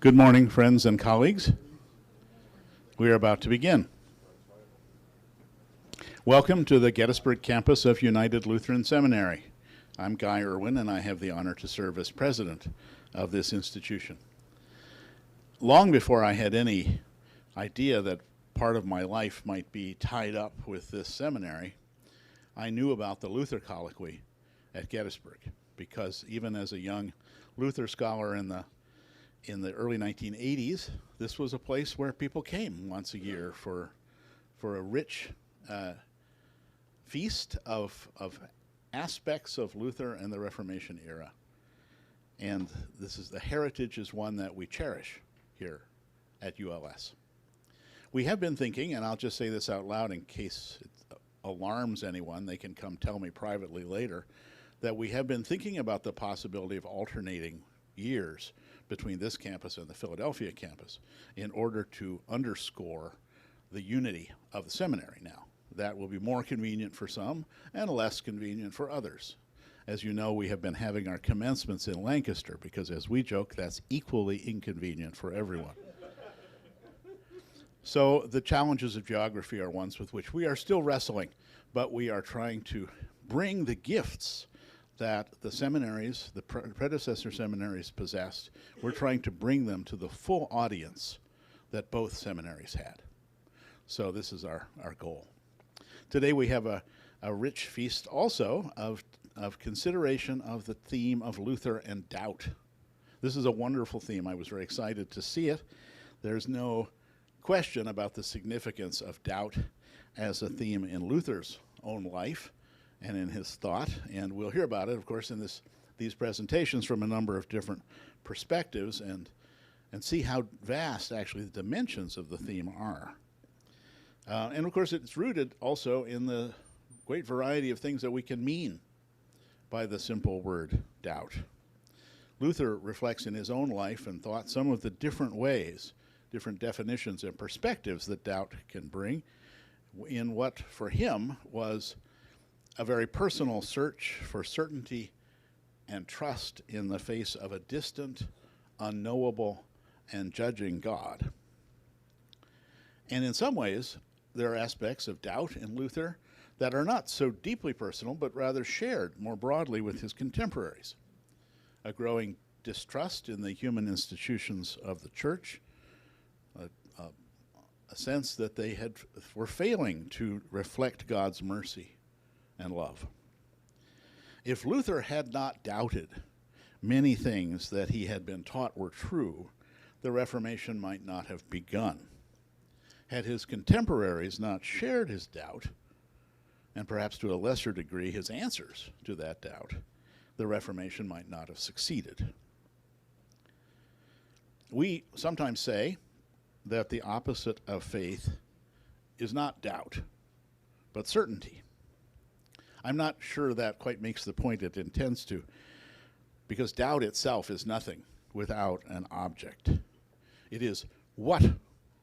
Good morning, friends and colleagues. We are about to begin. Welcome to the Gettysburg campus of United Lutheran Seminary. I'm Guy Irwin, and I have the honor to serve as president of this institution. Long before I had any idea that part of my life might be tied up with this seminary, I knew about the Luther Colloquy at Gettysburg, because even as a young Luther scholar in the early 1980s, this was a place where people came once a year for a rich feast of aspects of Luther and the Reformation era. And the heritage is one that we cherish here at ULS. We have been thinking, and I'll just say this out loud in case it alarms anyone, they can come tell me privately later, that we have been thinking about the possibility of alternating years between this campus and the Philadelphia campus in order to underscore the unity of the seminary now. That will be more convenient for some and less convenient for others. As you know, we have been having our commencements in Lancaster because, as we joke, that's equally inconvenient for everyone. So the challenges of geography are ones with which we are still wrestling, but we are trying to bring the gifts that the seminaries, the predecessor seminaries possessed. We're trying to bring them to the full audience that both seminaries had. So this is our goal. Today we have a rich feast also of consideration of the theme of Luther and doubt. This is a wonderful theme. I was very excited to see it. There's no question about the significance of doubt as a theme in Luther's own life and in his thought, and we'll hear about it, of course, in these presentations from a number of different perspectives and see how vast, actually, the dimensions of the theme are. And, of course, it's rooted also in the great variety of things that we can mean by the simple word doubt. Luther reflects in his own life and thought some of the different ways, different definitions and perspectives that doubt can bring in what, for him, was a very personal search for certainty and trust in the face of a distant, unknowable, and judging God. And in some ways, there are aspects of doubt in Luther that are not so deeply personal, but rather shared more broadly with his contemporaries. A growing distrust in the human institutions of the church, a sense that they were failing to reflect God's mercy and love. If Luther had not doubted many things that he had been taught were true, the Reformation might not have begun. Had his contemporaries not shared his doubt, and perhaps to a lesser degree his answers to that doubt, the Reformation might not have succeeded. We sometimes say that the opposite of faith is not doubt, but certainty. I'm not sure that quite makes the point it intends to, because doubt itself is nothing without an object. It is what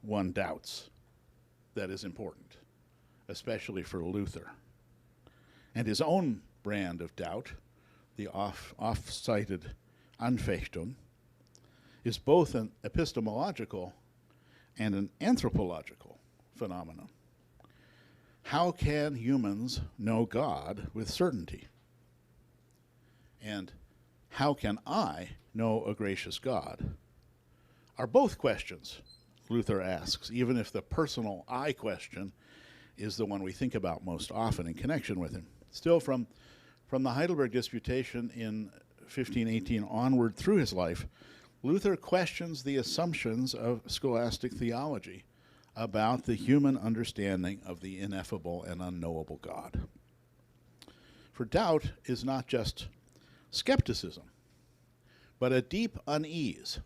one doubts that is important, especially for Luther. And his own brand of doubt, the oft-cited Anfechtung, is both an epistemological and an anthropological phenomenon. How can humans know God with certainty? And how can I know a gracious God? Are both questions Luther asks, even if the personal I question is the one we think about most often in connection with him. Still, from the Heidelberg Disputation in 1518 onward through his life, Luther questions the assumptions of scholastic theology about the human understanding of the ineffable and unknowable God. For doubt is not just skepticism, but a deep unease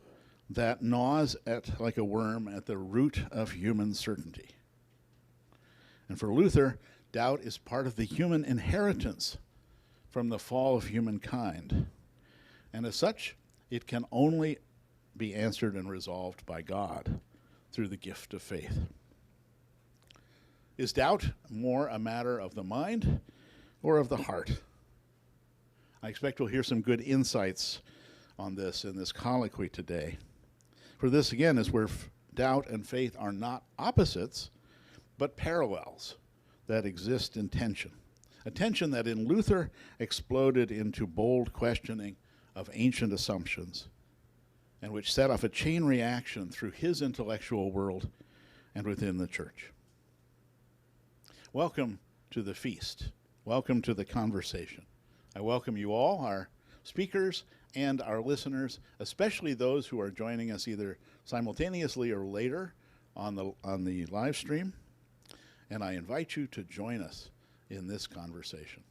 that gnaws like a worm at the root of human certainty. And for Luther, doubt is part of the human inheritance from the fall of humankind. And as such, it can only be answered and resolved by God through the gift of faith. Is doubt more a matter of the mind or of the heart? I expect we'll hear some good insights on this in this colloquy today. For this, again, is where doubt and faith are not opposites, but parallels that exist in tension. A tension that in Luther exploded into bold questioning of ancient assumptions, and which set off a chain reaction through his intellectual world and within the church. Welcome to the feast. Welcome to the conversation. I welcome you all, our speakers and our listeners, especially those who are joining us either simultaneously or later on the live stream. And I invite you to join us in this conversation.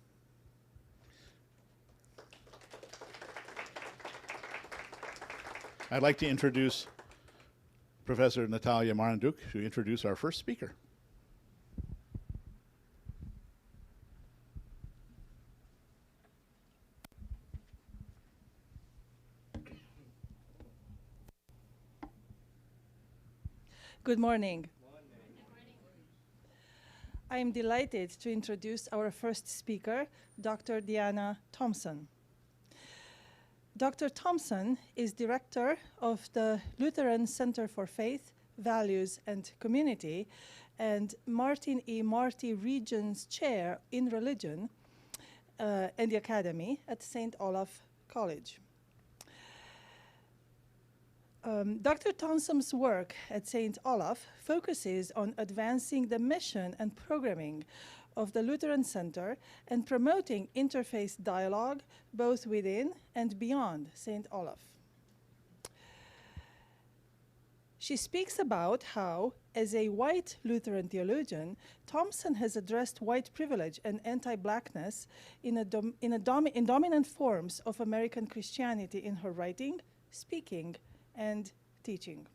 I'd like to introduce Professor Natalia Maranduk to introduce our first speaker. Good morning. I am delighted to introduce our first speaker, Dr. Deanna Thompson. Dr. Thompson is director of the Lutheran Center for Faith, Values, and Community, and Martin E. Marty Regents Chair in Religion and the Academy at St. Olaf College. Dr. Thompson's work at St. Olaf focuses on advancing the mission and programming of the Lutheran Center and promoting interfaith dialogue both within and beyond St. Olaf. She speaks about how, as a white Lutheran theologian, Thompson has addressed white privilege and anti-blackness in dominant forms of American Christianity in her writing, speaking, and teaching.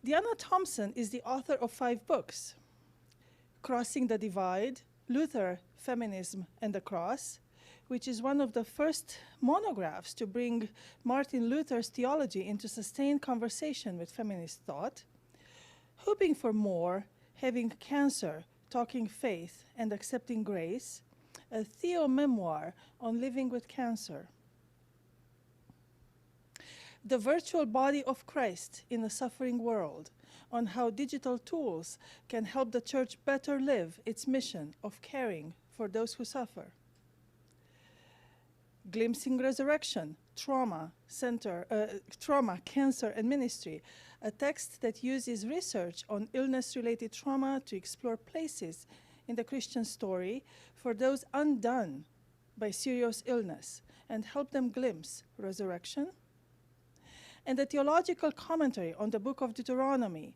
Deanna Thompson is the author of 5 books: Crossing the Divide, Luther, Feminism, and the Cross, which is one of the first monographs to bring Martin Luther's theology into sustained conversation with feminist thought, Hoping for More, Having Cancer, Talking Faith, and Accepting Grace, a theo-memoir on living with cancer, The Virtual Body of Christ in a Suffering World, on how digital tools can help the church better live its mission of caring for those who suffer, Glimpsing Resurrection, Trauma, Cancer, and Ministry, a text that uses research on illness-related trauma to explore places in the Christian story for those undone by serious illness and help them glimpse resurrection, and a theological commentary on the book of Deuteronomy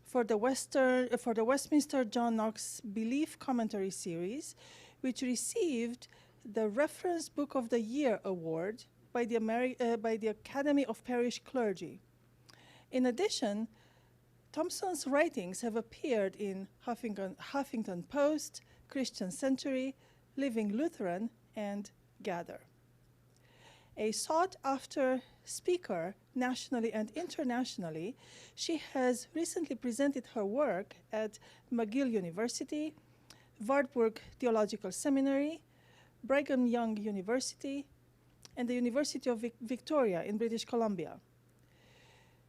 for the Westminster John Knox Belief Commentary Series, which received the Reference Book of the Year award by the Academy of Parish Clergy. In addition, Thompson's writings have appeared in Huffington Post, Christian Century, Living Lutheran, and Gather. A sought-after speaker nationally and internationally, she has recently presented her work at McGill University, Wartburg Theological Seminary, Brigham Young University, and the University of Victoria in British Columbia.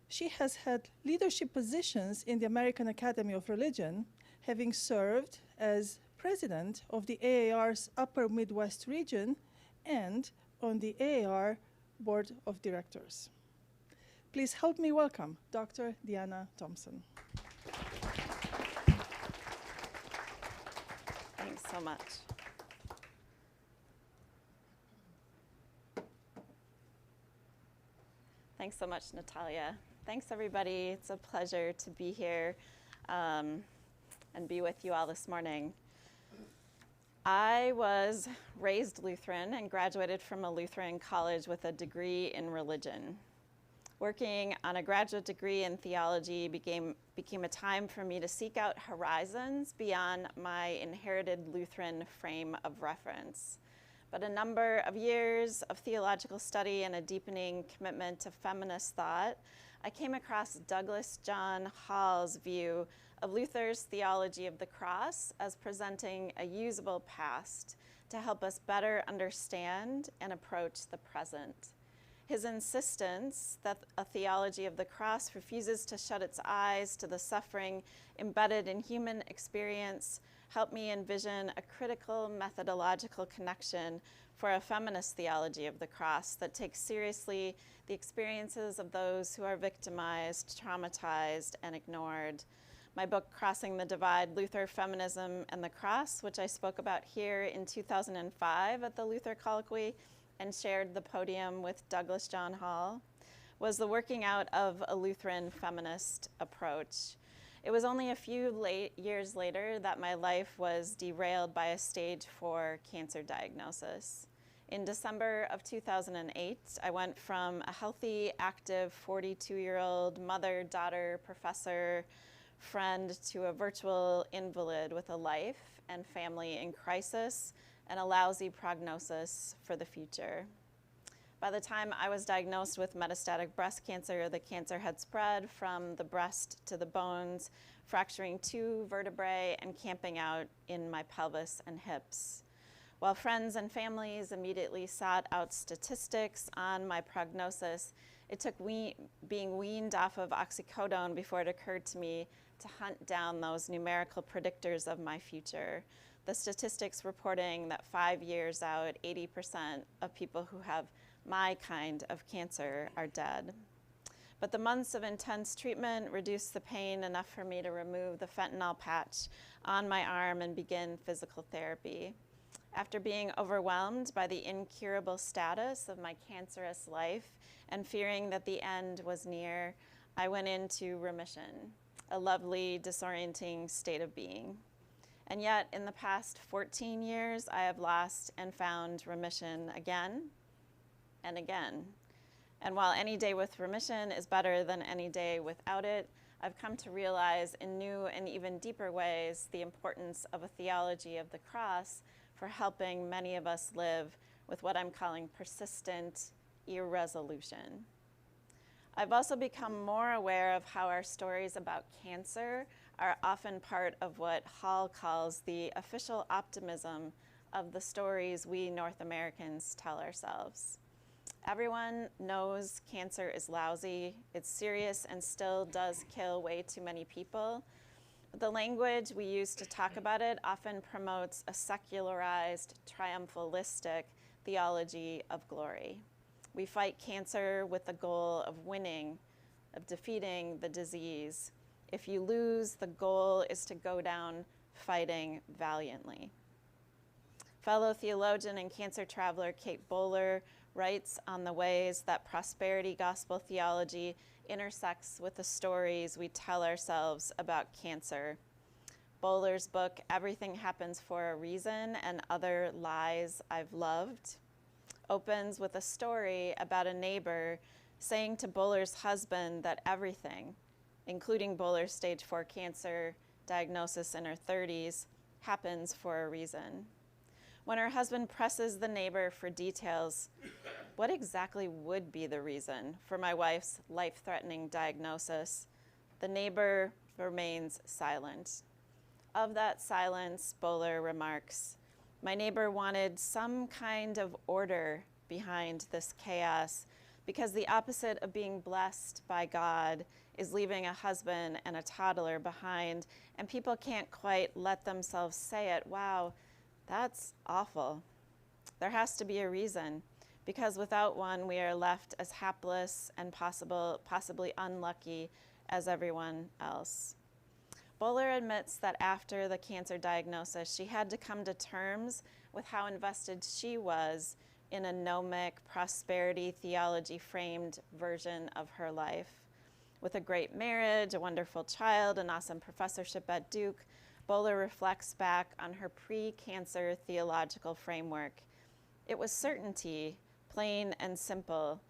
She has had leadership positions in the American Academy of Religion, having served as president of the AAR's Upper Midwest region and on the AAR Board of Directors. Please help me welcome Dr. Deanna Thompson. Thanks so much. Thanks so much, Natalia. Thanks, everybody. It's a pleasure to be here and be with you all this morning. I was raised Lutheran and graduated from a Lutheran college with a degree in religion. Working on a graduate degree in theology became a time for me to seek out horizons beyond my inherited Lutheran frame of reference. But a number of years of theological study and a deepening commitment to feminist thought, I came across Douglas John Hall's view of Luther's theology of the cross as presenting a usable past to help us better understand and approach the present. His insistence that a theology of the cross refuses to shut its eyes to the suffering embedded in human experience helped me envision a critical methodological connection for a feminist theology of the cross that takes seriously the experiences of those who are victimized, traumatized, and ignored. My book, Crossing the Divide, Luther, Feminism, and the Cross, which I spoke about here in 2005 at the Luther Colloquy and shared the podium with Douglas John Hall, was the working out of a Lutheran feminist approach. It was only a few years later that my life was derailed by a stage 4 cancer diagnosis. In December of 2008, I went from a healthy, active 42-year-old mother, daughter, professor, friend to a virtual invalid with a life and family in crisis and a lousy prognosis for the future. By the time I was diagnosed with metastatic breast cancer, the cancer had spread from the breast to the bones, fracturing 2 vertebrae and camping out in my pelvis and hips. While friends and families immediately sought out statistics on my prognosis, it took being weaned off of oxycodone before it occurred to me to hunt down those numerical predictors of my future. The statistics reporting that 5 years out, 80% of people who have my kind of cancer are dead. But the months of intense treatment reduced the pain enough for me to remove the fentanyl patch on my arm and begin physical therapy. After being overwhelmed by the incurable status of my cancerous life and fearing that the end was near, I went into remission, a lovely, disorienting state of being. And yet, in the past 14 years, I have lost and found remission again and again. And while any day with remission is better than any day without it, I've come to realize in new and even deeper ways the importance of a theology of the cross for helping many of us live with what I'm calling persistent irresolution. I've also become more aware of how our stories about cancer are often part of what Hall calls the official optimism of the stories we North Americans tell ourselves. Everyone knows cancer is lousy, it's serious, and still does kill way too many people. But the language we use to talk about it often promotes a secularized, triumphalistic theology of glory. We fight cancer with the goal of winning, of defeating the disease. If you lose, the goal is to go down fighting valiantly. Fellow theologian and cancer traveler Kate Bowler writes on the ways that prosperity gospel theology intersects with the stories we tell ourselves about cancer. Bowler's book, Everything Happens for a Reason and Other Lies I've Loved, opens with a story about a neighbor saying to Bowler's husband that everything, including Bowler's stage 4 cancer diagnosis in her 30s, happens for a reason. When her husband presses the neighbor for details, what exactly would be the reason for my wife's life-threatening diagnosis, the neighbor remains silent. Of that silence, Bowler remarks, my neighbor wanted some kind of order behind this chaos because the opposite of being blessed by God is leaving a husband and a toddler behind, and people can't quite let themselves say it. Wow, that's awful. There has to be a reason, because without one, we are left as hapless and possibly unlucky as everyone else. Bowler admits that after the cancer diagnosis, she had to come to terms with how invested she was in a gnomic, prosperity theology-framed version of her life. With a great marriage, a wonderful child, an awesome professorship at Duke, Bowler reflects back on her pre-cancer theological framework. It was certainty, plain and simple,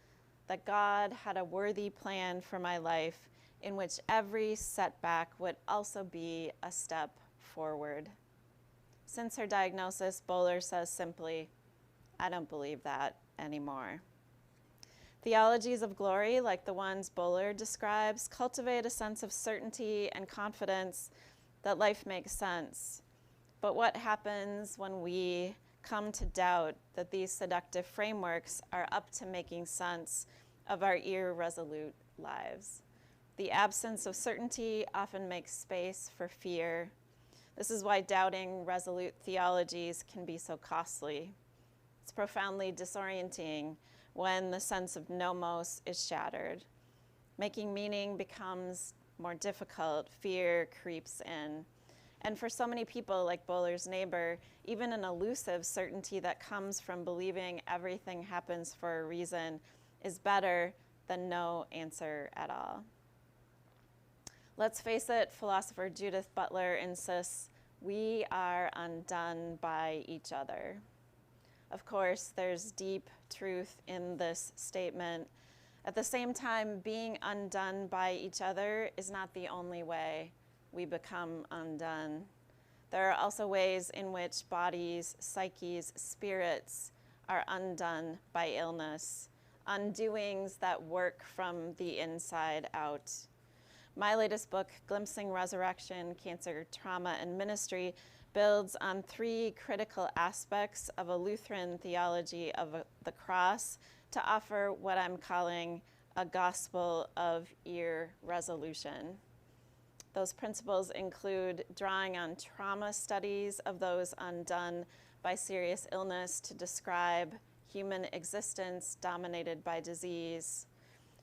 that God had a worthy plan for my life in which every setback would also be a step forward. Since her diagnosis, Bowler says simply, I don't believe that anymore. Theologies of glory, like the ones Bowler describes, cultivate a sense of certainty and confidence that life makes sense. But what happens when we come to doubt that these seductive frameworks are up to making sense of our irresolute lives. The absence of certainty often makes space for fear. This is why doubting resolute theologies can be so costly. It's profoundly disorienting when the sense of nomos is shattered. Making meaning becomes more difficult, fear creeps in. And for so many people, like Bowler's neighbor, even an elusive certainty that comes from believing everything happens for a reason is better than no answer at all. Let's face it, philosopher Judith Butler insists, we are undone by each other. Of course, there's deep truth in this statement. At the same time, being undone by each other is not the only way we become undone. There are also ways in which bodies, psyches, spirits are undone by illness, undoings that work from the inside out. My latest book, Glimpsing Resurrection, Cancer, Trauma, and Ministry, builds on three critical aspects of a Lutheran theology of the cross to offer what I'm calling a gospel of irresolution. Those principles include drawing on trauma studies of those undone by serious illness to describe human existence dominated by disease.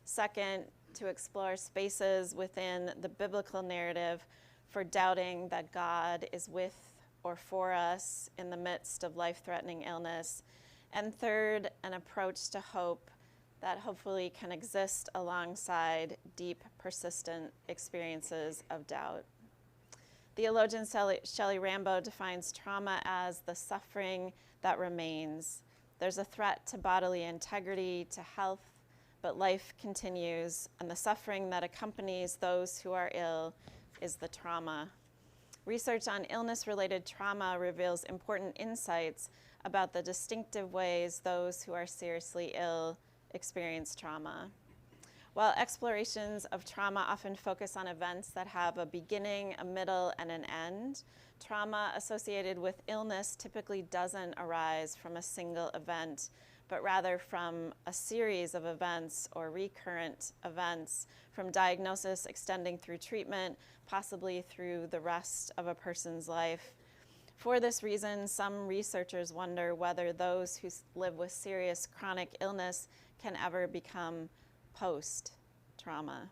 Second, to explore spaces within the biblical narrative for doubting that God is with or for us in the midst of life-threatening illness. And third, an approach to hope that hopefully can exist alongside deep, persistent experiences of doubt. Theologian Shelley Rambo defines trauma as the suffering that remains. There's a threat to bodily integrity, to health, but life continues, and the suffering that accompanies those who are ill is the trauma. Research on illness-related trauma reveals important insights about the distinctive ways those who are seriously ill experience trauma. While explorations of trauma often focus on events that have a beginning, a middle, and an end, trauma associated with illness typically doesn't arise from a single event, but rather from a series of events or recurrent events, from diagnosis extending through treatment, possibly through the rest of a person's life. For this reason, some researchers wonder whether those who live with serious chronic illness can ever become post-trauma.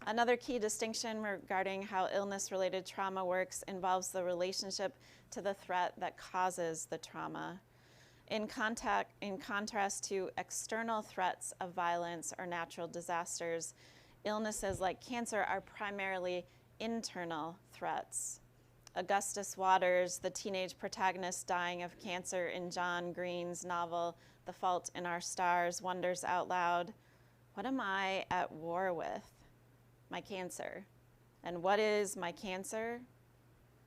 Another key distinction regarding how illness-related trauma works involves the relationship to the threat that causes the trauma. In contrast to external threats of violence or natural disasters, illnesses like cancer are primarily internal threats. Augustus Waters, the teenage protagonist dying of cancer in John Green's novel, The Fault in Our Stars, wonders out loud, what am I at war with? My cancer. And what is my cancer?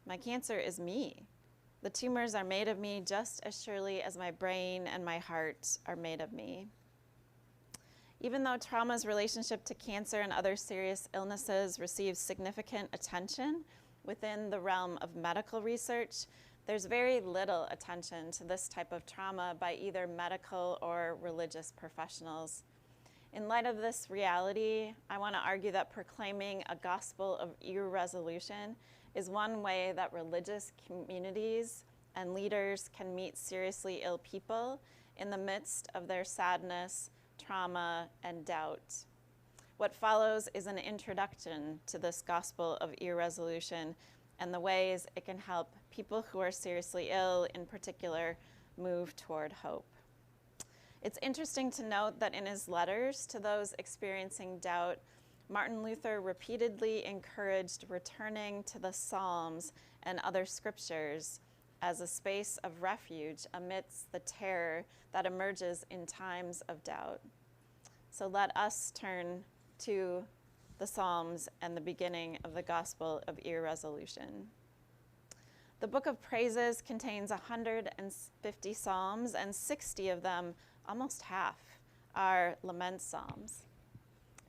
My cancer is me. The tumors are made of me just as surely as my brain and my heart are made of me. Even though trauma's relationship to cancer and other serious illnesses receives significant attention within the realm of medical research, there's very little attention to this type of trauma by either medical or religious professionals. In light of this reality, I want to argue that proclaiming a gospel of irresolution is one way that religious communities and leaders can meet seriously ill people in the midst of their sadness, trauma, and doubt. What follows is an introduction to this gospel of irresolution and the ways it can help people who are seriously ill, in particular, move toward hope. It's interesting to note that in his letters to those experiencing doubt, Martin Luther repeatedly encouraged returning to the Psalms and other scriptures as a space of refuge amidst the terror that emerges in times of doubt. So let us turn to the Psalms and the beginning of the gospel of irresolution. The book of Praises contains 150 psalms, and 60 of them, almost half, are lament psalms.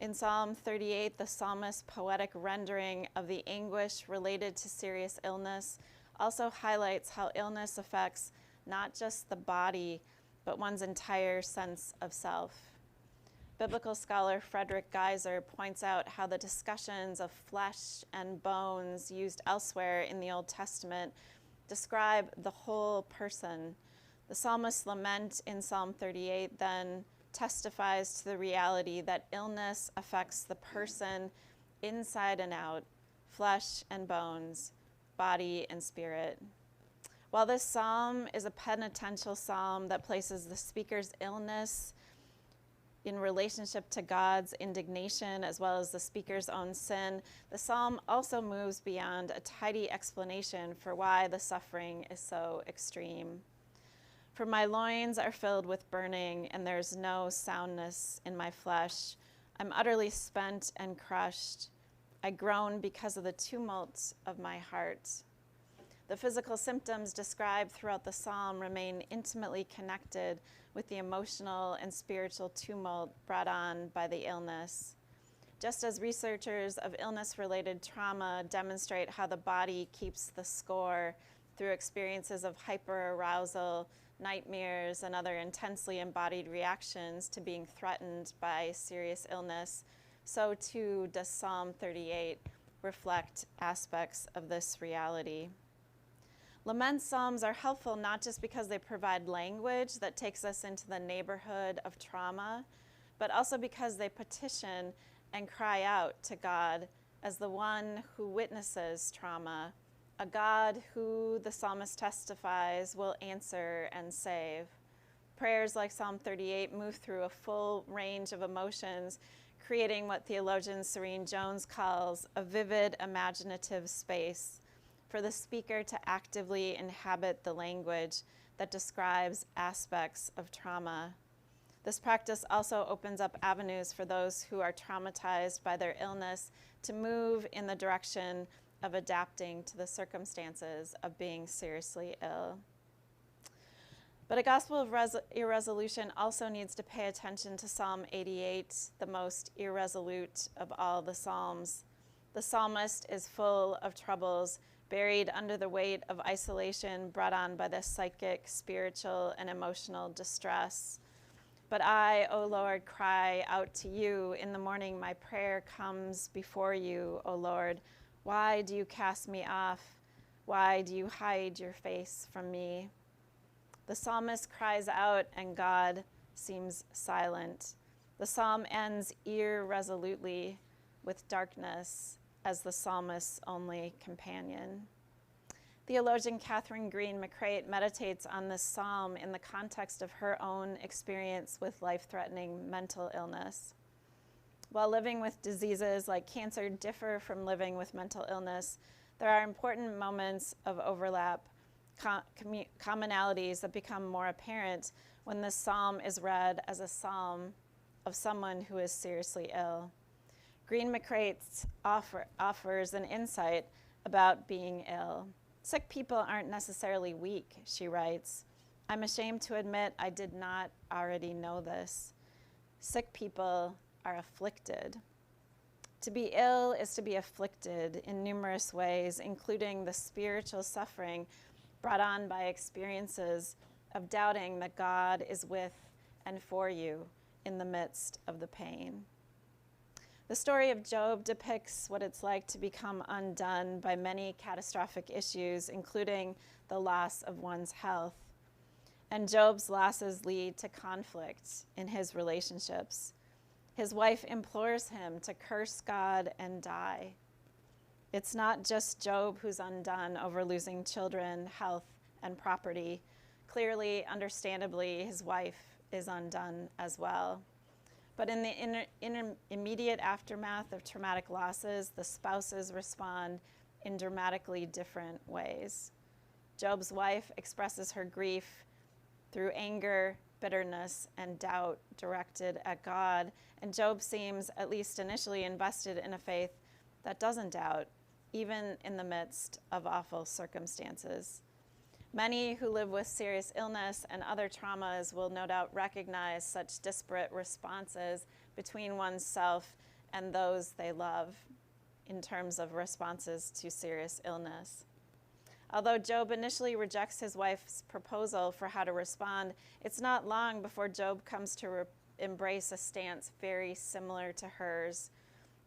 In Psalm 38, the psalmist's poetic rendering of the anguish related to serious illness also highlights how illness affects not just the body, but one's entire sense of self. Biblical scholar Frederick Geiser points out how the discussions of flesh and bones used elsewhere in the Old Testament describe the whole person. The psalmist's lament in Psalm 38 then testifies to the reality that illness affects the person inside and out, flesh and bones, body and spirit. While this psalm is a penitential psalm that places the speaker's illness in relationship to God's indignation as well as the speaker's own sin, the psalm also moves beyond a tidy explanation for why the suffering is so extreme. For my loins are filled with burning, and there's no soundness in my flesh. I'm utterly spent and crushed. I groan because of the tumult of my heart. The physical symptoms described throughout the psalm remain intimately connected with the emotional and spiritual tumult brought on by the illness. Just as researchers of illness-related trauma demonstrate how the body keeps the score through experiences of hyperarousal, nightmares, and other intensely embodied reactions to being threatened by serious illness, so too does Psalm 38 reflect aspects of this reality. Lament psalms are helpful not just because they provide language that takes us into the neighborhood of trauma, but also because they petition and cry out to God as the one who witnesses trauma, a God who, the psalmist testifies, will answer and save. Prayers like Psalm 38 move through a full range of emotions, creating what theologian Serene Jones calls a vivid imaginative space for the speaker to actively inhabit the language that describes aspects of trauma. This practice also opens up avenues for those who are traumatized by their illness to move in the direction of adapting to the circumstances of being seriously ill. But a gospel of irresolution also needs to pay attention to Psalm 88, the most irresolute of all the Psalms. The psalmist is full of troubles, buried under the weight of isolation brought on by the psychic, spiritual, and emotional distress. But I, O Lord, cry out to you. In the morning my prayer comes before you, O Lord. Why do you cast me off? Why do you hide your face from me? The psalmist cries out and God seems silent. The psalm ends irresolutely with darkness as the psalmist's only companion. Theologian Catherine Green McCreight meditates on this psalm in the context of her own experience with life-threatening mental illness. While living with diseases like cancer differ from living with mental illness, there are important moments of overlap, commonalities that become more apparent when this psalm is read as a psalm of someone who is seriously ill. Green McCreight offers an insight about being ill. Sick people aren't necessarily weak, she writes. I'm ashamed to admit I did not already know this. Sick people are afflicted. To be ill is to be afflicted in numerous ways, including the spiritual suffering brought on by experiences of doubting that God is with and for you in the midst of the pain. The story of Job depicts what it's like to become undone by many catastrophic issues, including the loss of one's health. And Job's losses lead to conflict in his relationships. His wife implores him to curse God and die. It's not just Job who's undone over losing children, health, and property. Clearly, understandably, his wife is undone as well. But in the immediate aftermath of traumatic losses, the spouses respond in dramatically different ways. Job's wife expresses her grief through anger, bitterness, and doubt directed at God, and Job seems, at least initially, invested in a faith that doesn't doubt, even in the midst of awful circumstances. Many who live with serious illness and other traumas will no doubt recognize such disparate responses between oneself and those they love in terms of responses to serious illness. Although Job initially rejects his wife's proposal for how to respond, it's not long before Job comes to embrace a stance very similar to hers.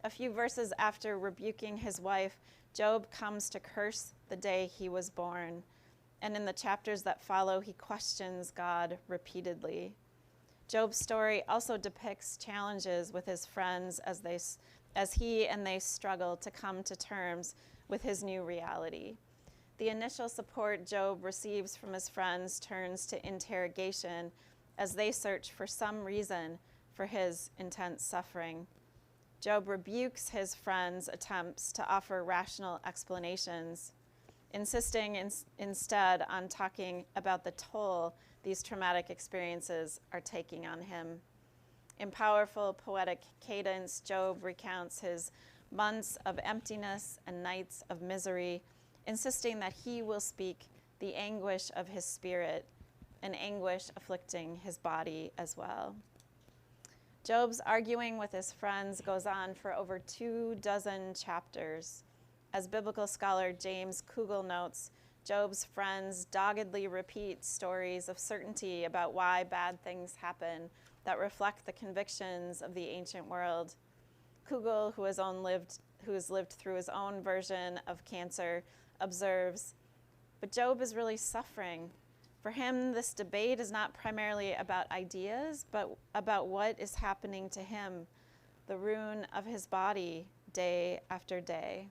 A few verses after rebuking his wife, Job comes to curse the day he was born. And in the chapters that follow, he questions God repeatedly. Job's story also depicts challenges with his friends as he and they struggle to come to terms with his new reality. The initial support Job receives from his friends turns to interrogation as they search for some reason for his intense suffering. Job rebukes his friends' attempts to offer rational explanations, insisting instead on talking about the toll these traumatic experiences are taking on him. In powerful poetic cadence, Job recounts his months of emptiness and nights of misery, insisting that he will speak the anguish of his spirit, an anguish afflicting his body as well. Job's arguing with his friends goes on for over 24 chapters. As biblical scholar James Kugel notes, Job's friends doggedly repeat stories of certainty about why bad things happen that reflect the convictions of the ancient world. Kugel, who has lived through his own version of cancer, observes, but Job is really suffering. For him, this debate is not primarily about ideas, but about what is happening to him, the ruin of his body, day after day.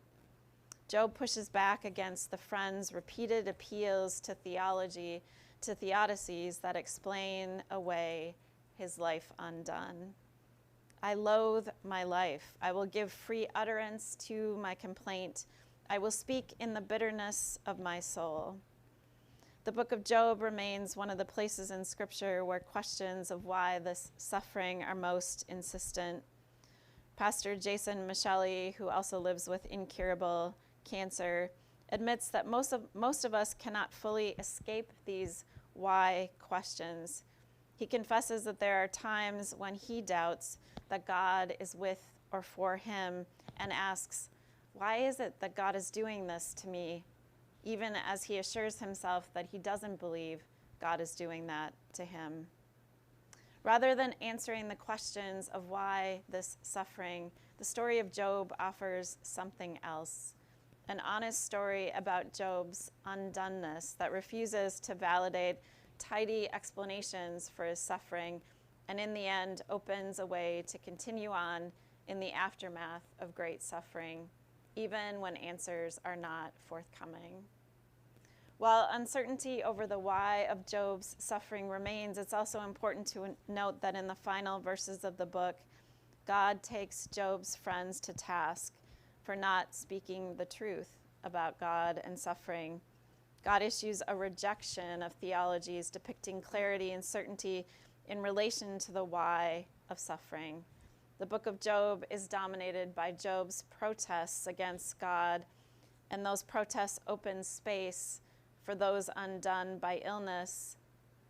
Job pushes back against the friends' repeated appeals to theology, to theodicies that explain away his life undone. I loathe my life. I will give free utterance to my complaint. I will speak in the bitterness of my soul. The book of Job remains one of the places in Scripture where questions of why this suffering are most insistent. Pastor Jason Micheli, who also lives with incurable cancer, admits that most of us cannot fully escape these why questions. He confesses that there are times when he doubts that God is with or for him and asks, why is it that God is doing this to me? Even as he assures himself that he doesn't believe God is doing that to him. Rather than answering the questions of why this suffering, the story of Job offers something else. An honest story about Job's undoneness that refuses to validate tidy explanations for his suffering, and in the end opens a way to continue on in the aftermath of great suffering, even when answers are not forthcoming. While uncertainty over the why of Job's suffering remains, it's also important to note that in the final verses of the book, God takes Job's friends to task for not speaking the truth about God and suffering. God issues a rejection of theologies depicting clarity and certainty in relation to the why of suffering. The book of Job is dominated by Job's protests against God, and those protests open space for those undone by illness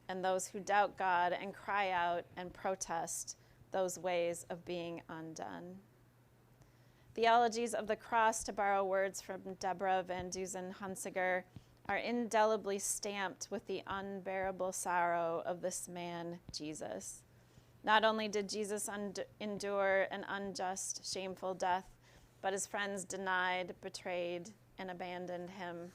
and those who doubt God and cry out and protest those ways of being undone. Theologies of the cross, to borrow words from Deborah Van Dusen Hunsiger, are indelibly stamped with the unbearable sorrow of this man, Jesus. Not only did Jesus endure an unjust, shameful death, but his friends denied, betrayed, and abandoned him.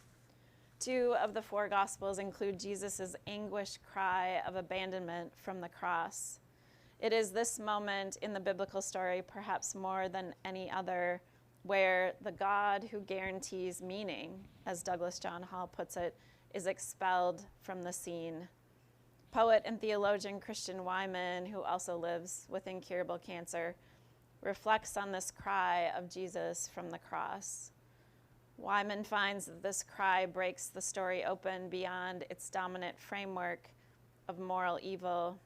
2 of the 4 Gospels include Jesus' anguished cry of abandonment from the cross. It is this moment in the biblical story, perhaps more than any other, where the God who guarantees meaning, as Douglas John Hall puts it, is expelled from the scene. Poet and theologian Christian Wyman, who also lives with incurable cancer, reflects on this cry of Jesus from the cross. Wyman finds that this cry breaks the story open beyond its dominant framework of moral evil.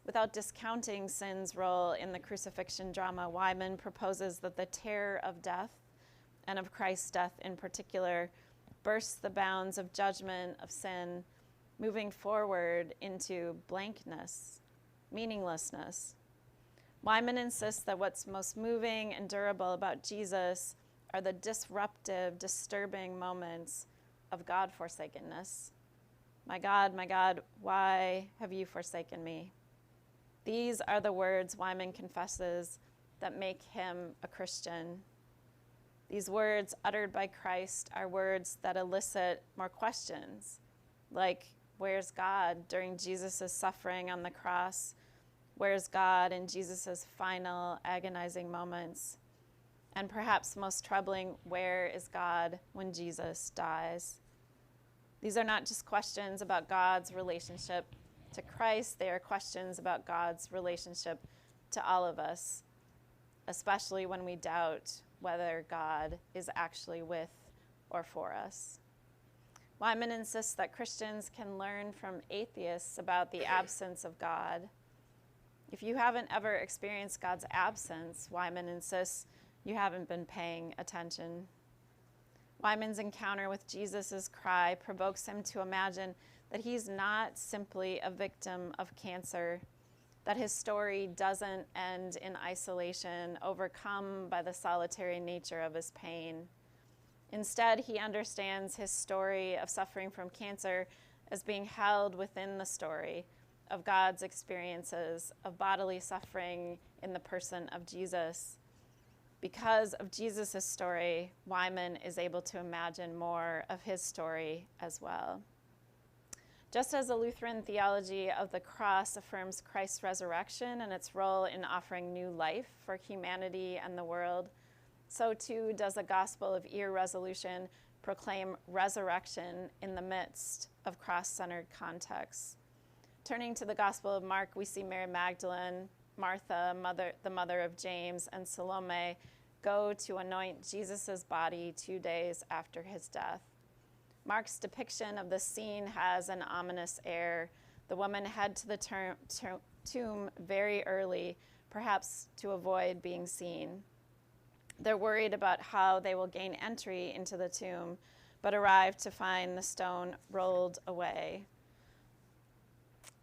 Without discounting sin's role in the crucifixion drama, Wyman proposes that the terror of death, and of Christ's death in particular, bursts the bounds of judgment of sin, moving forward into blankness, meaninglessness. Wyman insists that what's most moving and durable about Jesus are the disruptive, disturbing moments of God-forsakenness. My God, why have you forsaken me? These are the words Wyman confesses that make him a Christian. These words uttered by Christ are words that elicit more questions, like, where's God during Jesus' suffering on the cross? Where's God in Jesus' final agonizing moments? And perhaps most troubling, where is God when Jesus dies? These are not just questions about God's relationship to Christ, they are questions about God's relationship to all of us, especially when we doubt whether God is actually with or for us. Wyman insists that Christians can learn from atheists about the absence of God. If you haven't ever experienced God's absence, Wyman insists, you haven't been paying attention. Wyman's encounter with Jesus' cry provokes him to imagine that he's not simply a victim of cancer, that his story doesn't end in isolation, overcome by the solitary nature of his pain. Instead, he understands his story of suffering from cancer as being held within the story of God's experiences of bodily suffering in the person of Jesus. Because of Jesus' story, Wyman is able to imagine more of his story as well. Just as the Lutheran theology of the cross affirms Christ's resurrection and its role in offering new life for humanity and the world, so too does the gospel of Irresolution proclaim resurrection in the midst of cross-centered contexts. Turning to the Gospel of Mark, we see Mary Magdalene, Martha, the mother of James, and Salome go to anoint Jesus' body 2 days after his death. Mark's depiction of the scene has an ominous air. The women head to the tomb very early, perhaps to avoid being seen. They're worried about how they will gain entry into the tomb, but arrive to find the stone rolled away.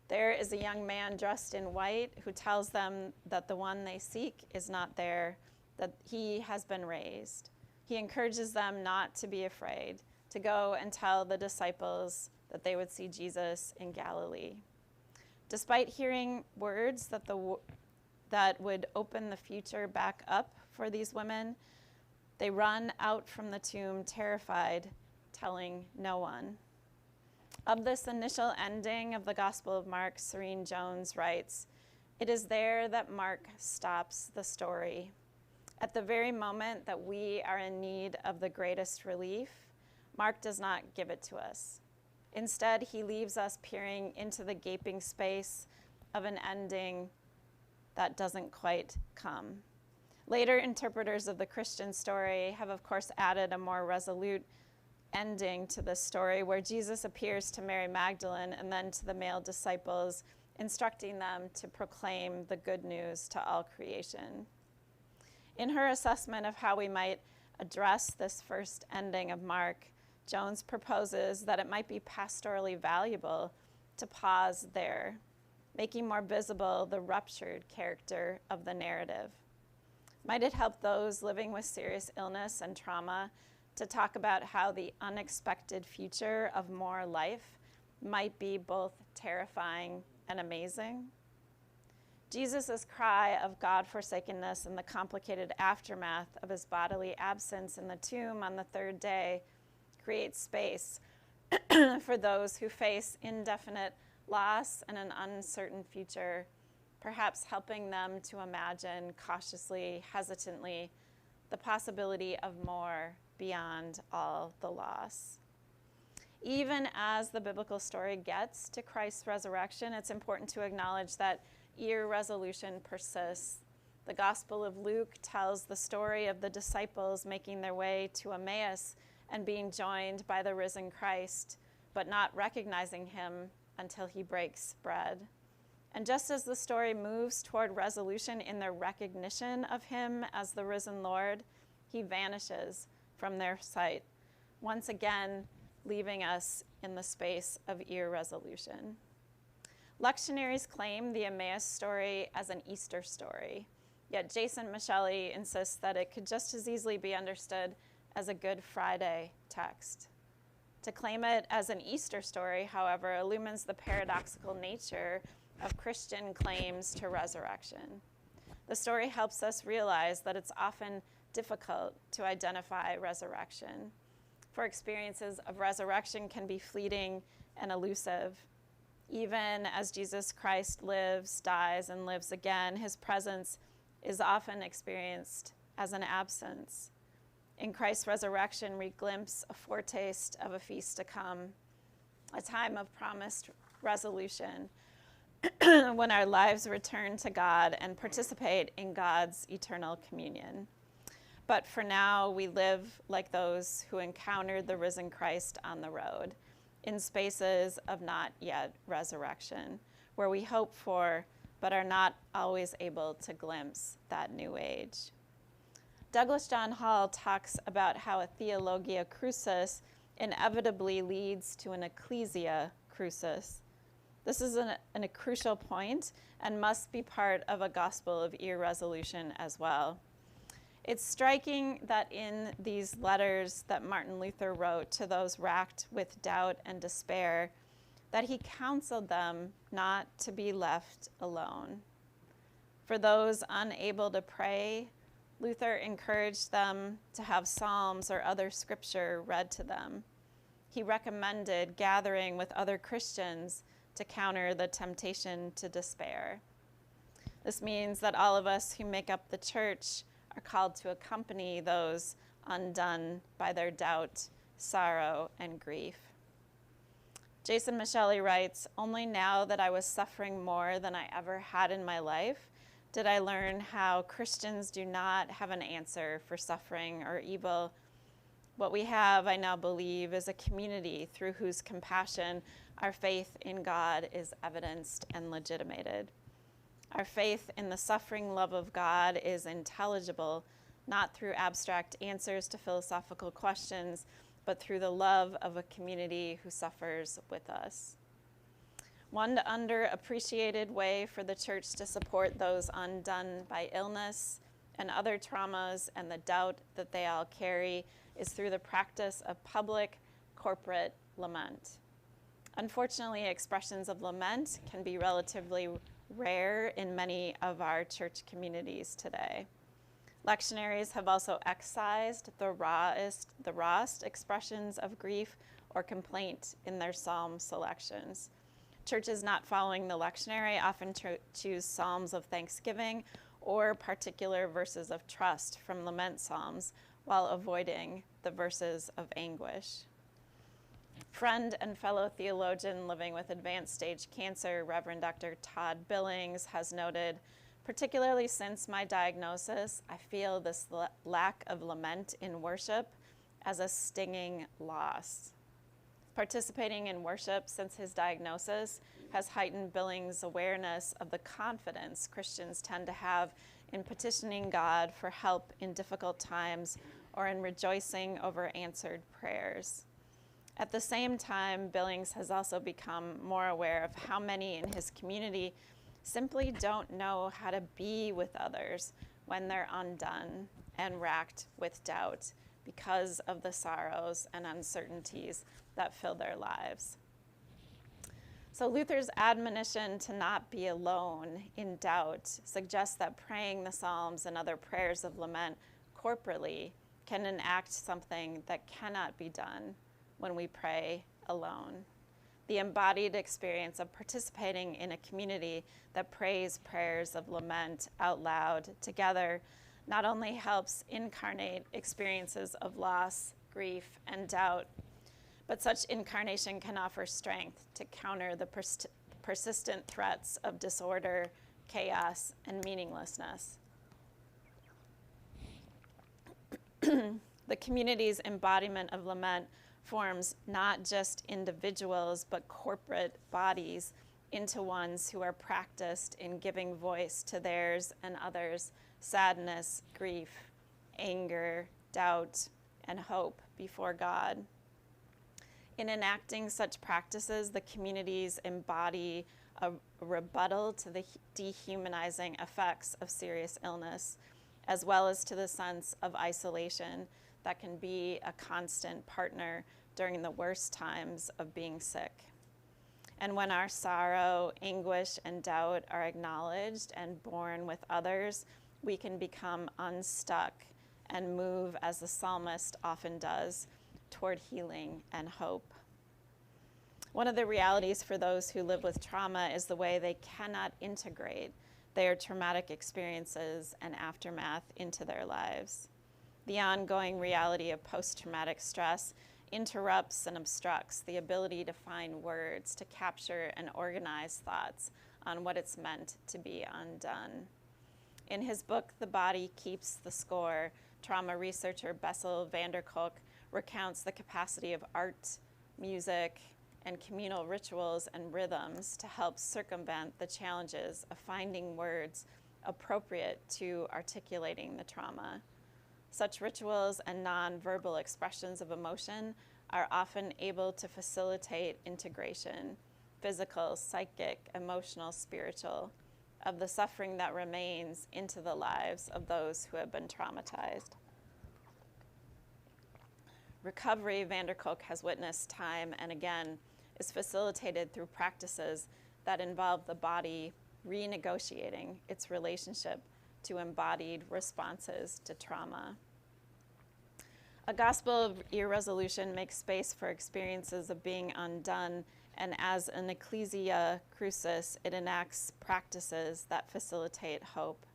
There is a young man dressed in white who tells them that the one they seek is not there, that he has been raised. He encourages them not to be afraid, to go and tell the disciples that they would see Jesus in Galilee. Despite hearing words that would open the future back up for these women, they run out from the tomb terrified, telling no one. Of this initial ending of the Gospel of Mark, Serene Jones writes, "It is there that Mark stops the story. At the very moment that we are in need of the greatest relief, Mark does not give it to us. Instead, he leaves us peering into the gaping space of an ending that doesn't quite come." Later interpreters of the Christian story have, of course, added a more resolute ending to this story where Jesus appears to Mary Magdalene and then to the male disciples, instructing them to proclaim the good news to all creation. In her assessment of how we might address this first ending of Mark, Jones proposes that it might be pastorally valuable to pause there, making more visible the ruptured character of the narrative. Might it help those living with serious illness and trauma to talk about how the unexpected future of more life might be both terrifying and amazing? Jesus' cry of God-forsakenness and the complicated aftermath of his bodily absence in the tomb on the third day creates space for those who face indefinite loss and an uncertain future, perhaps helping them to imagine cautiously, hesitantly, the possibility of more beyond all the loss. Even as the biblical story gets to Christ's resurrection, it's important to acknowledge that irresolution persists. The Gospel of Luke tells the story of the disciples making their way to Emmaus and being joined by the risen Christ, but not recognizing him until he breaks bread. And just as the story moves toward resolution in their recognition of him as the risen Lord, he vanishes from their sight, once again leaving us in the space of irresolution. Lectionaries claim the Emmaus story as an Easter story, yet Jason Micheli insists that it could just as easily be understood as a Good Friday text. To claim it as an Easter story, however, illumines the paradoxical nature of Christian claims to resurrection. The story helps us realize that it's often difficult to identify resurrection, for experiences of resurrection can be fleeting and elusive. Even as Jesus Christ lives, dies, and lives again, his presence is often experienced as an absence. In Christ's resurrection, we glimpse a foretaste of a feast to come, a time of promised resolution, when our lives return to God and participate in God's eternal communion. But for now, we live like those who encountered the risen Christ on the road, in spaces of not yet resurrection, where we hope for but are not always able to glimpse that new age. Douglas John Hall talks about how a theologia crucis inevitably leads to an ecclesia crucis. This is a crucial point and must be part of a gospel of irresolution as well. It's striking that in these letters that Martin Luther wrote to those racked with doubt and despair, that he counseled them not to be left alone. For those unable to pray, Luther encouraged them to have psalms or other scripture read to them. He recommended gathering with other Christians to counter the temptation to despair. This means that all of us who make up the church are called to accompany those undone by their doubt, sorrow, and grief. Jason Micheli writes, "Only now that I was suffering more than I ever had in my life, did I learn how Christians do not have an answer for suffering or evil. What we have, I now believe, is a community through whose compassion our faith in God is evidenced and legitimated. Our faith in the suffering love of God is intelligible, not through abstract answers to philosophical questions, but through the love of a community who suffers with us." One underappreciated way for the church to support those undone by illness and other traumas and the doubt that they all carry is through the practice of public corporate lament. Unfortunately, expressions of lament can be relatively rare in many of our church communities today. Lectionaries have also excised the rawest expressions of grief or complaint in their psalm selections. Churches not following the lectionary often choose psalms of thanksgiving or particular verses of trust from lament psalms while avoiding the verses of anguish. Friend and fellow theologian living with advanced stage cancer, Reverend Dr. Todd Billings, has noted, "Particularly since my diagnosis, I feel this lack of lament in worship as a stinging loss." Participating in worship since his diagnosis has heightened Billings' awareness of the confidence Christians tend to have in petitioning God for help in difficult times or in rejoicing over answered prayers. At the same time, Billings has also become more aware of how many in his community simply don't know how to be with others when they're undone and racked with doubt because of the sorrows and uncertainties that fill their lives. So Luther's admonition to not be alone in doubt suggests that praying the Psalms and other prayers of lament corporately can enact something that cannot be done when we pray alone. The embodied experience of participating in a community that prays prayers of lament out loud together not only helps incarnate experiences of loss, grief, and doubt, but such incarnation can offer strength to counter the persistent threats of disorder, chaos, and meaninglessness. The community's embodiment of lament forms not just individuals, but corporate bodies into ones who are practiced in giving voice to theirs and others' sadness, grief, anger, doubt, and hope before God. In enacting such practices, the communities embody a rebuttal to the dehumanizing effects of serious illness, as well as to the sense of isolation that can be a constant partner during the worst times of being sick. And when our sorrow, anguish, and doubt are acknowledged and borne with others, we can become unstuck and move, as the psalmist often does, toward healing and hope. One of the realities for those who live with trauma is the way they cannot integrate their traumatic experiences and aftermath into their lives. The ongoing reality of post-traumatic stress interrupts and obstructs the ability to find words to capture and organize thoughts on what it's meant to be undone. In his book, The Body Keeps the Score, trauma researcher Bessel van der Kolk recounts the capacity of art, music, and communal rituals and rhythms to help circumvent the challenges of finding words appropriate to articulating the trauma. Such rituals and nonverbal expressions of emotion are often able to facilitate integration, physical, psychic, emotional, spiritual, of the suffering that remains into the lives of those who have been traumatized. Recovery, van der Kolk has witnessed time and again, is facilitated through practices that involve the body renegotiating its relationship to embodied responses to trauma. A gospel of irresolution makes space for experiences of being undone, and as an ecclesia crucis, it enacts practices that facilitate hope.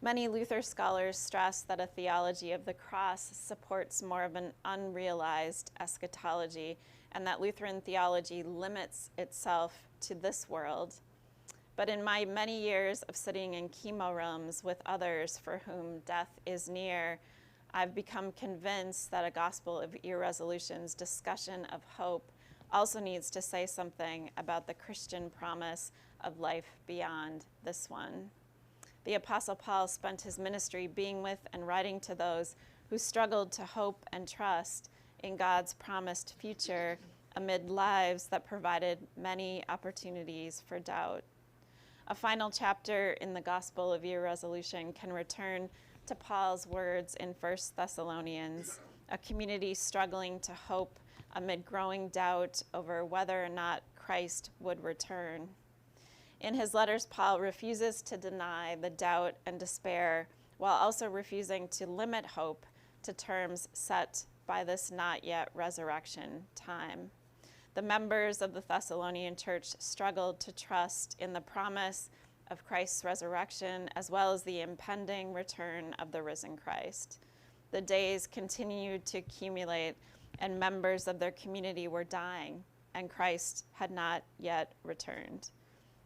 Many Luther scholars stress that a theology of the cross supports more of an unrealized eschatology, and that Lutheran theology limits itself to this world. But in my many years of sitting in chemo rooms with others for whom death is near, I've become convinced that a gospel of irresolution's discussion of hope also needs to say something about the Christian promise of life beyond this one. The Apostle Paul spent his ministry being with and writing to those who struggled to hope and trust in God's promised future amid lives that provided many opportunities for doubt. A final chapter in the Gospel of Irresolution can return to Paul's words in 1 Thessalonians, a community struggling to hope amid growing doubt over whether or not Christ would return. In his letters, Paul refuses to deny the doubt and despair while also refusing to limit hope to terms set by this not yet resurrection time. The members of the Thessalonian church struggled to trust in the promise of Christ's resurrection as well as the impending return of the risen Christ. The days continued to accumulate and members of their community were dying and Christ had not yet returned.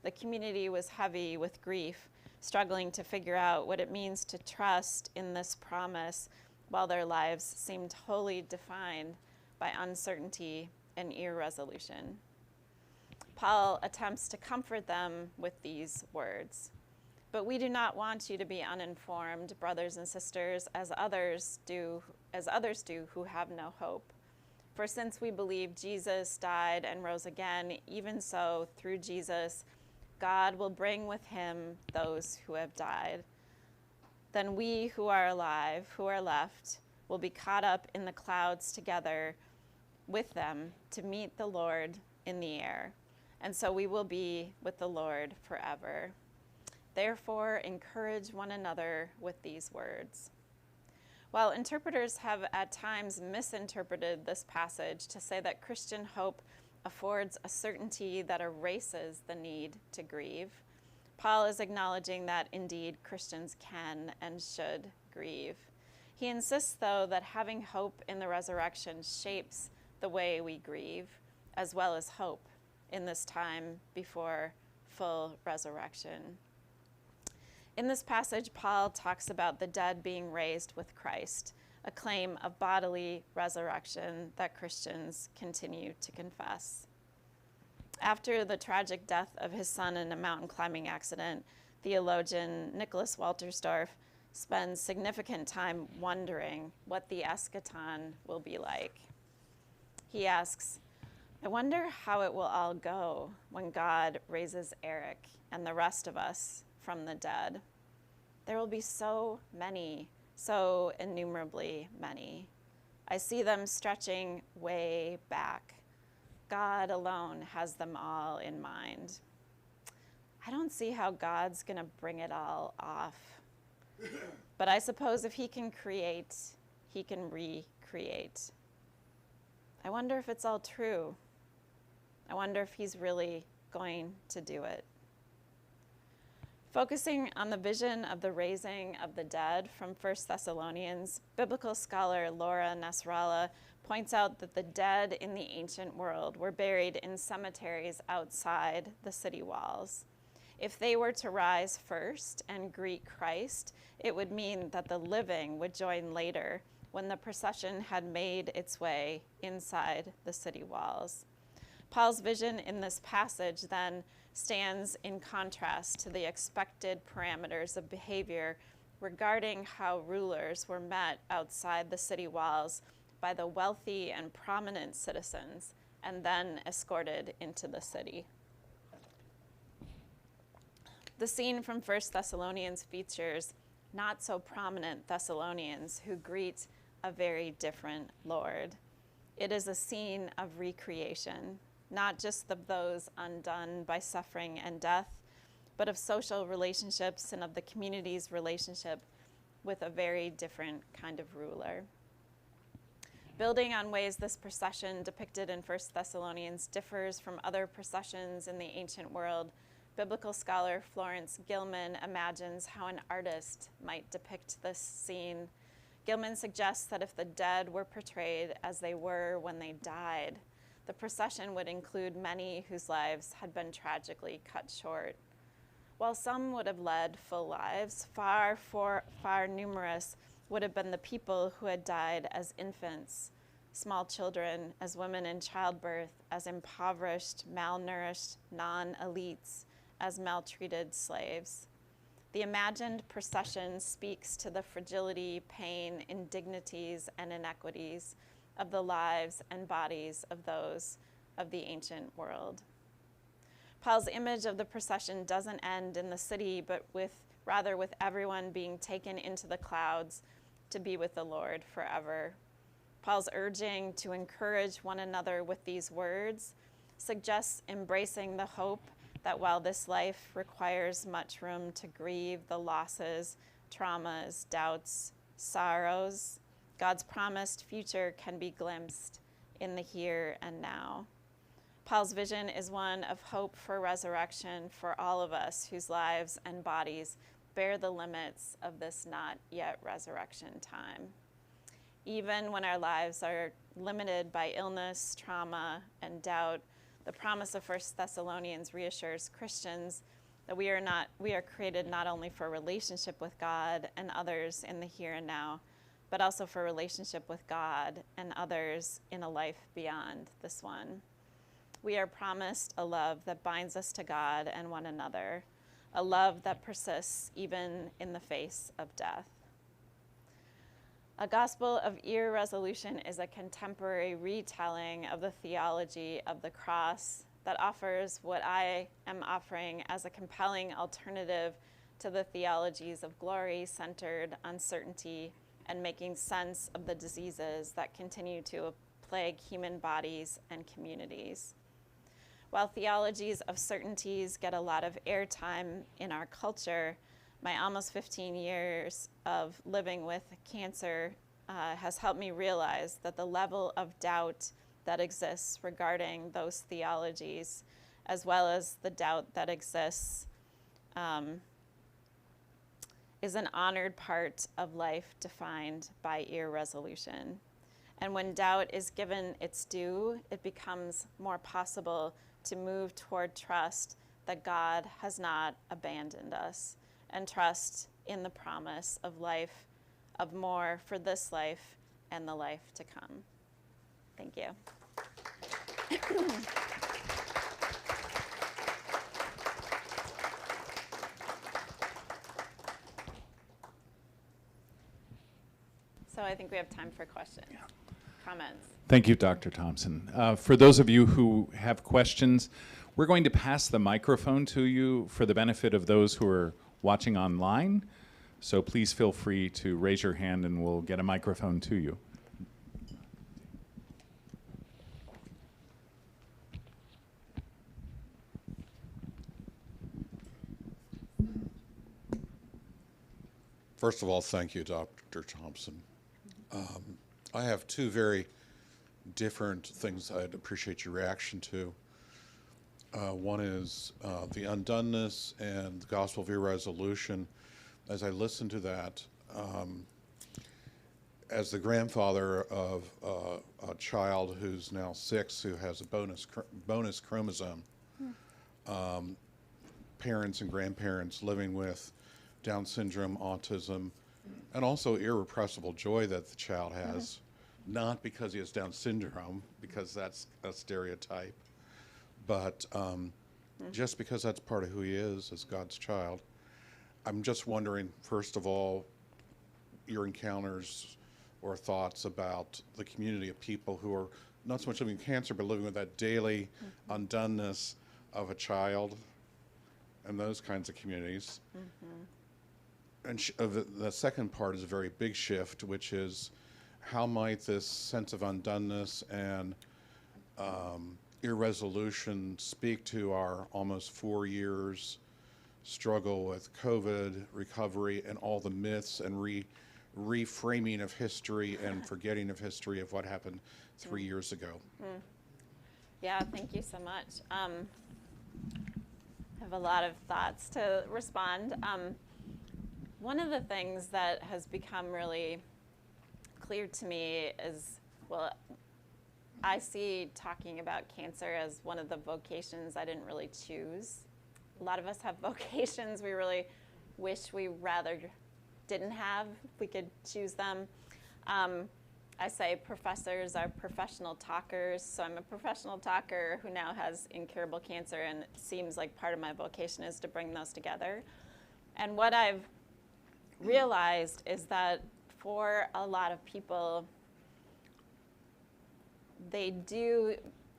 The community was heavy with grief, struggling to figure out what it means to trust in this promise while their lives seemed wholly defined by uncertainty and irresolution. Paul attempts to comfort them with these words. But we do not want you to be uninformed, brothers and sisters, as others do who have no hope. For since we believe Jesus died and rose again, even so, through Jesus, God will bring with him those who have died. Then we who are alive, who are left, will be caught up in the clouds together with them to meet the Lord in the air. And so we will be with the Lord forever. Therefore, encourage one another with these words. While interpreters have at times misinterpreted this passage to say that Christian hope affords a certainty that erases the need to grieve, Paul is acknowledging that indeed Christians can and should grieve. He insists, though, that having hope in the resurrection shapes the way we grieve, as well as hope in this time before full resurrection. In this passage, Paul talks about the dead being raised with Christ, a claim of bodily resurrection that Christians continue to confess. After the tragic death of his son in a mountain climbing accident, theologian Nicholas Waltersdorf spends significant time wondering what the eschaton will be like. He asks, I wonder how it will all go when God raises Eric and the rest of us from the dead. There will be so many, so innumerably many. I see them stretching way back. God alone has them all in mind. I don't see how God's going to bring it all off. But I suppose if he can create, he can recreate. I wonder if it's all true. I wonder if he's really going to do it. Focusing on the vision of the raising of the dead from 1 Thessalonians, biblical scholar Laura Nasrallah points out that the dead in the ancient world were buried in cemeteries outside the city walls. If they were to rise first and greet Christ, it would mean that the living would join later when the procession had made its way inside the city walls. Paul's vision in this passage then stands in contrast to the expected parameters of behavior regarding how rulers were met outside the city walls by the wealthy and prominent citizens and then escorted into the city. The scene from 1 Thessalonians features not so prominent Thessalonians who greet a very different Lord. It is a scene of recreation, not just of those undone by suffering and death, but of social relationships and of the community's relationship with a very different kind of ruler. Building on ways this procession depicted in 1 Thessalonians differs from other processions in the ancient world, biblical scholar Florence Gilman imagines how an artist might depict this scene. Gilman suggests that if the dead were portrayed as they were when they died, the procession would include many whose lives had been tragically cut short. While some would have led full lives, far numerous would have been the people who had died as infants, small children, as women in childbirth, as impoverished, malnourished, non-elites, as maltreated slaves. The imagined procession speaks to the fragility, pain, indignities, and inequities of the lives and bodies of those of the ancient world. Paul's image of the procession doesn't end in the city, but rather with everyone being taken into the clouds to be with the Lord forever. Paul's urging to encourage one another with these words suggests embracing the hope that while this life requires much room to grieve the losses, traumas, doubts, sorrows, God's promised future can be glimpsed in the here and now. Paul's vision is one of hope for resurrection for all of us whose lives and bodies bear the limits of this not yet resurrection time. Even when our lives are limited by illness, trauma, and doubt, the promise of 1 Thessalonians reassures Christians that we are created not only for relationship with God and others in the here and now, but also for relationship with God and others in a life beyond this one. We are promised a love that binds us to God and one another, a love that persists even in the face of death. A Gospel of Irresolution is a contemporary retelling of the theology of the cross that offers what I am offering as a compelling alternative to the theologies of glory-centered uncertainty and making sense of the diseases that continue to plague human bodies and communities. While theologies of certainties get a lot of airtime in our culture, my almost 15 years of living with cancer has helped me realize that the level of doubt that exists regarding those theologies, as well as the doubt that exists, is an honored part of life defined by irresolution. And when doubt is given its due, it becomes more possible to move toward trust that God has not abandoned us, and trust in the promise of life, of more for this life and the life to come. Thank you. So I think we have time for questions, comments. Thank you, Dr. Thompson. For those of you who have questions, we're going to pass the microphone to you for the benefit of those who are watching online. So please feel free to raise your hand and we'll get a microphone to you. First of all, thank you, Dr. Thompson. I have two very different things I'd appreciate your reaction to. One is the undoneness and the gospel of irresolution. As I listen to that, as the grandfather of a child who's now 6 who has a bonus chromosome, parents and grandparents living with Down syndrome, autism, and also irrepressible joy that the child has, not because he has Down syndrome, because that's a stereotype, but just because that's part of who he is as God's child. I'm just wondering, first of all, your encounters or thoughts about the community of people who are not so much living with cancer, but living with that daily undoneness of a child and those kinds of communities. And the second part is a very big shift, which is how might this sense of undoneness and irresolution speak to our almost 4 years struggle with COVID, recovery, and all the myths and reframing of history and forgetting of history of what happened 3 years ago. Yeah, thank you so much. I have a lot of thoughts to respond. One of the things that has become really clear to me is, well, I see talking about cancer as one of the vocations I didn't really choose. A lot of us have vocations we really wish we rather didn't have, if we could choose them. I say professors are professional talkers, so I'm a professional talker who now has incurable cancer, and it seems like part of my vocation is to bring those together. And what I've realized is that for a lot of people, they do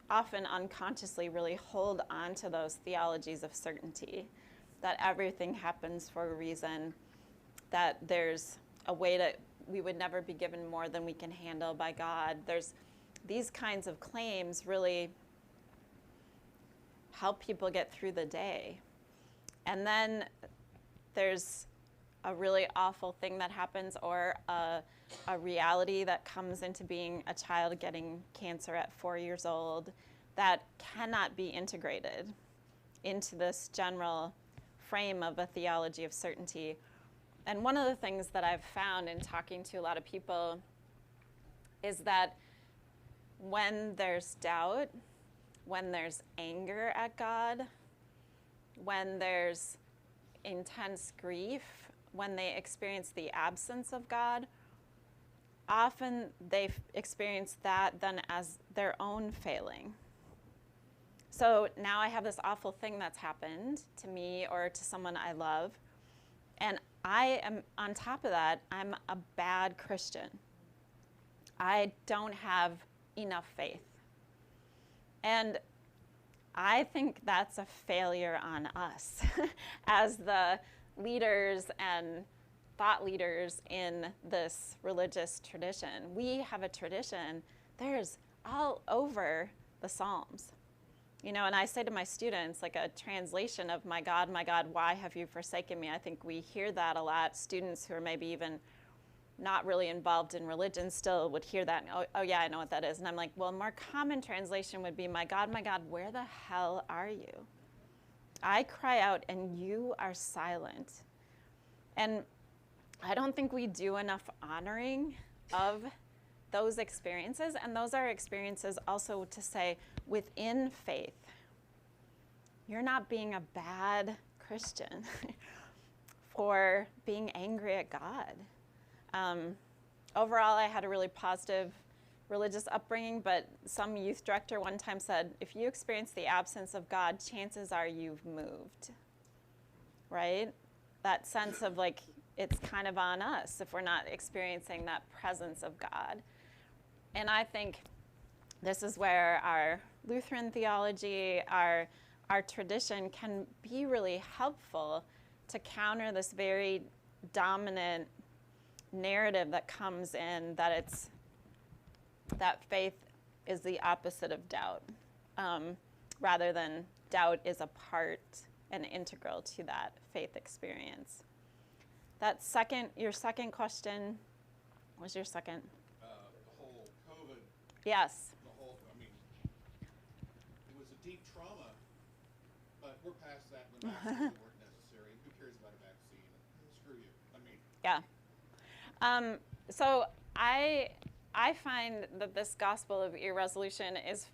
often unconsciously really hold on to those theologies of certainty, that everything happens for a reason, that there's a way that we would never be given more than we can handle by God. There's these kinds of claims really help people get through the day. And then there's a really awful thing that happens, or a reality that comes into being, a child getting cancer at 4 years old, that cannot be integrated into this general frame of a theology of certainty. And one of the things that I've found in talking to a lot of people is that when there's doubt, when there's anger at God, when there's intense grief, when they experience the absence of God, often they experience that then as their own failing. So now I have this awful thing that's happened to me or to someone I love, and I am, on top of that, I'm a bad Christian. I don't have enough faith. And I think that's a failure on us as the leaders and thought leaders in this religious tradition. We have a tradition, there's all over the Psalms. You know, and I say to my students, like a translation of my God, why have you forsaken me? I think we hear that a lot. Students who are maybe even not really involved in religion still would hear that and, oh yeah, I know what that is. And I'm like, well, a more common translation would be, my God, where the hell are you? I cry out and you are silent. And I don't think we do enough honoring of those experiences, and those are experiences also to say within faith, you're not being a bad Christian for being angry at God. Overall, I had a really positive religious upbringing, but some youth director one time said, if you experience the absence of God, chances are you've moved, right? That sense of like, it's kind of on us if we're not experiencing that presence of God. And I think this is where our Lutheran theology, our tradition can be really helpful to counter this very dominant narrative that comes in, that faith is the opposite of doubt, rather than doubt is a part and integral to that faith experience. Your second question, what was your second? The whole COVID, Yes. the whole, I mean, it was a deep trauma, but we're past that. The vaccines weren't necessary. Who cares about a vaccine? Screw you. I mean. Yeah. So I find that this gospel of irresolution is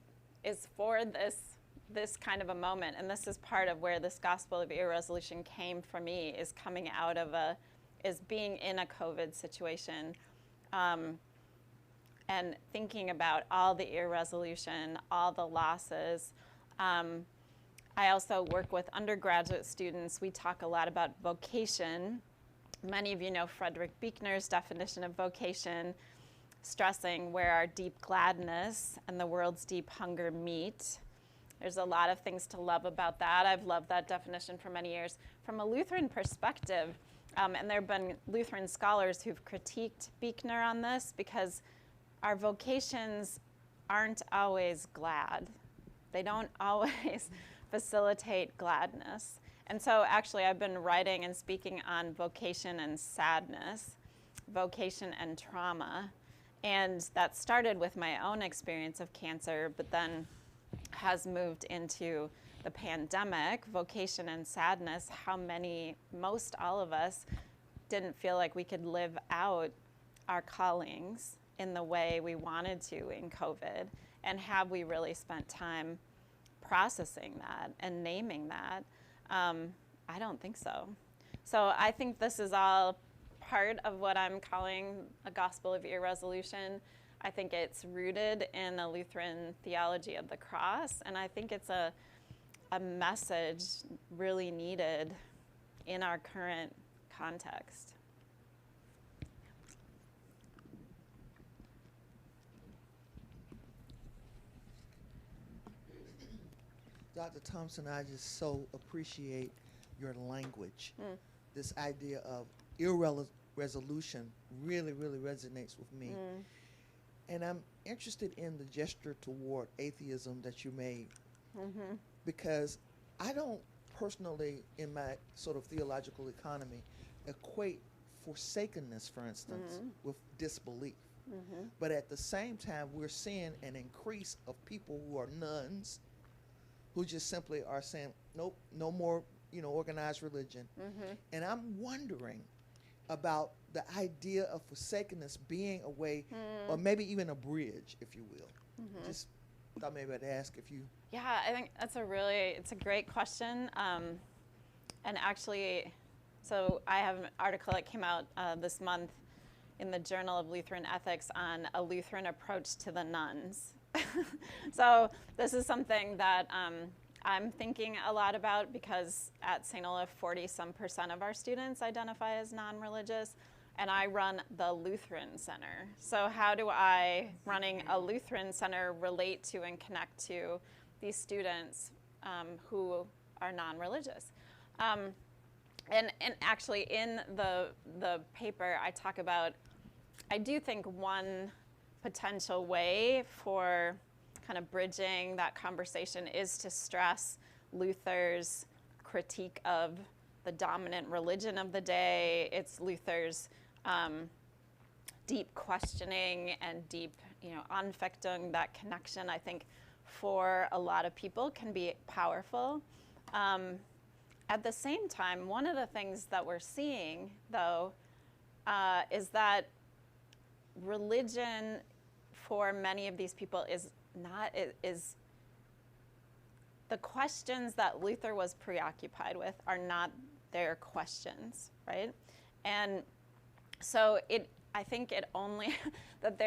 for this kind of a moment, and this is part of where this gospel of irresolution came for me, is coming out of is being in a COVID situation, and thinking about all the irresolution, all the losses. I also work with undergraduate students. We talk a lot about vocation. Many of you know Frederick Buechner's definition of vocation, stressing where our deep gladness and the world's deep hunger meet. There's a lot of things to love about that. I've loved that definition for many years. From a Lutheran perspective, and there have been Lutheran scholars who've critiqued Buechner on this, because our vocations aren't always glad. They don't always facilitate gladness. And so actually I've been writing and speaking on vocation and sadness, vocation and trauma. And that started with my own experience of cancer, but then has moved into the pandemic, vocation and sadness, how most all of us didn't feel like we could live out our callings in the way we wanted to in COVID. And have we really spent time processing that and naming that? I don't think so. So I think this is all part of what I'm calling a gospel of irresolution. I think it's rooted in a Lutheran theology of the cross, and I think it's a message really needed in our current context. Dr. Thompson, I just so appreciate your language. This idea of irresolution really, really resonates with me. And I'm interested in the gesture toward atheism that you made, because I don't personally, in my sort of theological economy, equate forsakenness, for instance, with disbelief. But at the same time, we're seeing an increase of people who are nuns, who just simply are saying, nope, no more, organized religion. And I'm wondering about the idea of forsakenness being a way, or maybe even a bridge, if you will. Just thought maybe I'd ask if you. Yeah, I think it's a great question. And actually, so I have an article that came out this month in the Journal of Lutheran Ethics on a Lutheran approach to the nuns. So this is something that I'm thinking a lot about, because at St. Olaf, 40-some% of our students identify as non-religious, and I run the Lutheran Center. So how do I, running a Lutheran Center, relate to and connect to these students who are non-religious? And actually in the paper I talk about, I do think one potential way for kind of bridging that conversation is to stress Luther's critique of the dominant religion of the day. It's Luther's deep questioning and deep, Anfechtung, that connection, I think, for a lot of people can be powerful. At the same time, one of the things that we're seeing, though, is that religion for many of these people is the questions that Luther was preoccupied with are not their questions, right? And so I think it only, that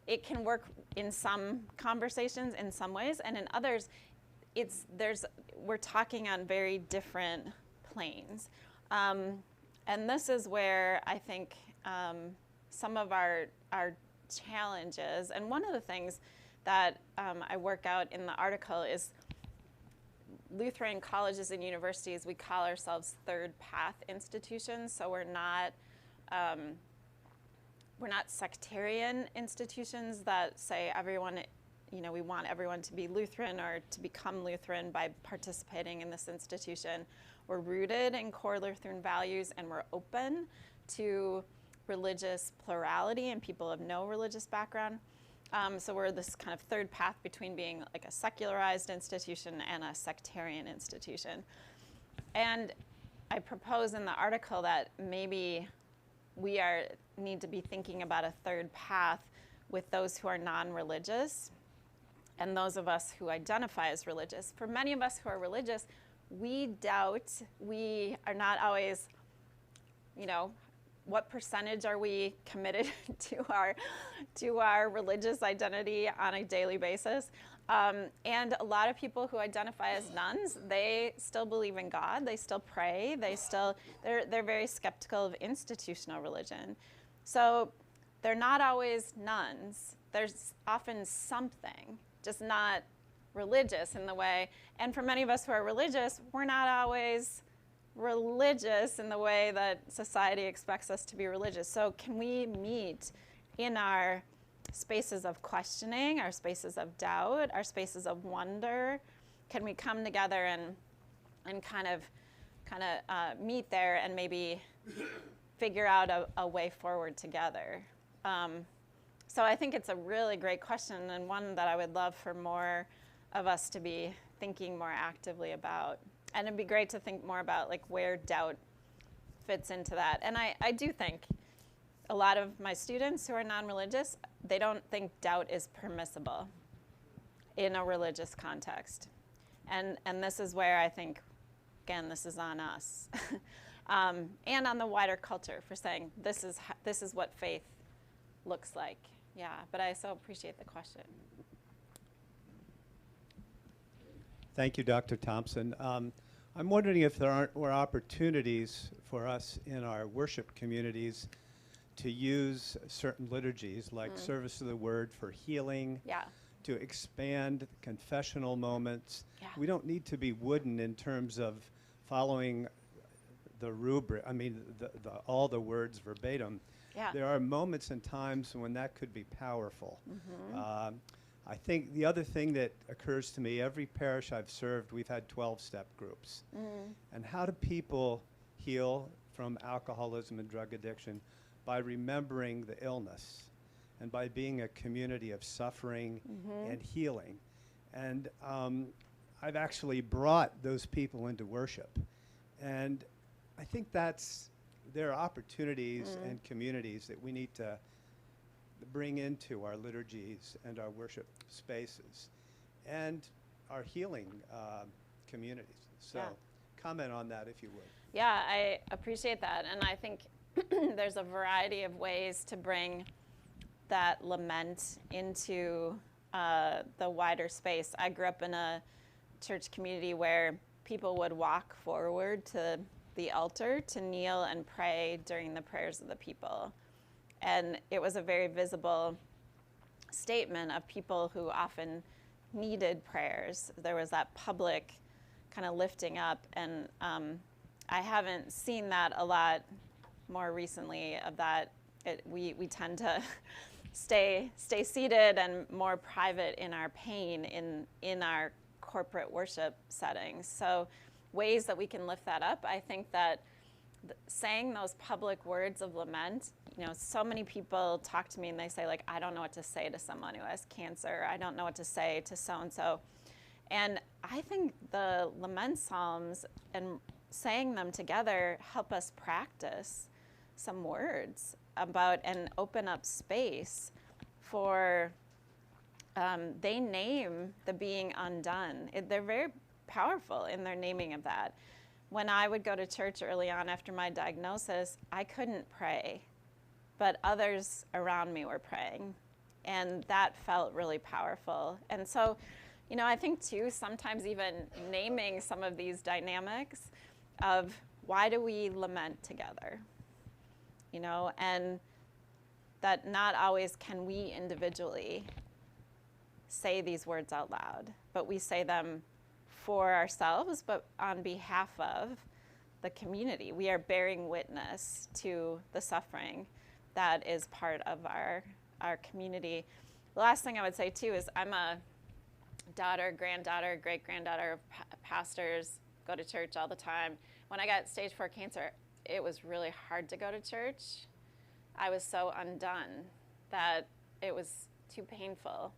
it can work in some conversations in some ways, and in others, we're talking on very different planes. And this is where I think some of our challenges, and one of the things that I work out in the article is Lutheran colleges and universities, we call ourselves third path institutions, so we're not sectarian institutions that say everyone, we want everyone to be Lutheran or to become Lutheran by participating in this institution. we're rooted in core Lutheran values, and we're open to religious plurality and people of no religious background. So we're this kind of third path between being like a secularized institution and a sectarian institution. And I propose in the article that maybe we need to be thinking about a third path with those who are non-religious and those of us who identify as religious. For many of us who are religious, we doubt, we are not always, what percentage are we committed to our religious identity on a daily basis? And a lot of people who identify as nuns, they still believe in God, they still pray, they're very skeptical of institutional religion. So they're not always nuns. There's often something, just not religious in the way. And for many of us who are religious, we're not always religious in the way that society expects us to be religious. So can we meet in our spaces of questioning, our spaces of doubt, our spaces of wonder? Can we come together and kind of meet there and maybe figure out a way forward together? So I think it's a really great question, and one that I would love for more of us to be thinking more actively about. And it'd be great to think more about like where doubt fits into that. And I do think a lot of my students who are non-religious, they don't think doubt is permissible in a religious context. And this is where I think, again, this is on us. And on the wider culture for saying this is what faith looks like. Yeah, but I so appreciate the question. Thank you, Dr. Thompson. I'm wondering if there were opportunities for us in our worship communities to use certain liturgies like service of the word for healing, to expand confessional moments. Yeah. We don't need to be wooden in terms of following the rubric, all the words verbatim. Yeah. There are moments and times when that could be powerful. I think the other thing that occurs to me, every parish I've served, we've had 12-step groups. And how do people heal from alcoholism and drug addiction? By remembering the illness and by being a community of suffering and healing. And I've actually brought those people into worship. And I think there are opportunities and communities that we need to bring into our liturgies and our worship spaces and our healing communities. So comment on that if you would. Yeah, I appreciate that. And I think there's a variety of ways to bring that lament into the wider space. I grew up in a church community where people would walk forward to the altar to kneel and pray during the prayers of the people. And it was a very visible statement of people who often needed prayers. There was that public kind of lifting up, and I haven't seen that a lot more recently of that. We tend to stay seated and more private in our pain in our corporate worship settings. So ways that we can lift that up, I think that saying those public words of lament, so many people talk to me and they say, like, I don't know what to say to someone who has cancer. I don't know what to say to so-and-so. And I think the lament psalms and saying them together help us practice some words about and open up space for, they name the being undone. They're very powerful in their naming of that. When I would go to church early on after my diagnosis, I couldn't pray, but others around me were praying, and that felt really powerful. And so, I think too, sometimes even naming some of these dynamics of why do we lament together, and that not always can we individually say these words out loud, but we say them for ourselves, but on behalf of the community. We are bearing witness to the suffering that is part of our community. The last thing I would say too is I'm a daughter, granddaughter, great-granddaughter of pastors, go to church all the time. when I got stage 4 cancer, it was really hard to go to church. I was so undone that it was too painful.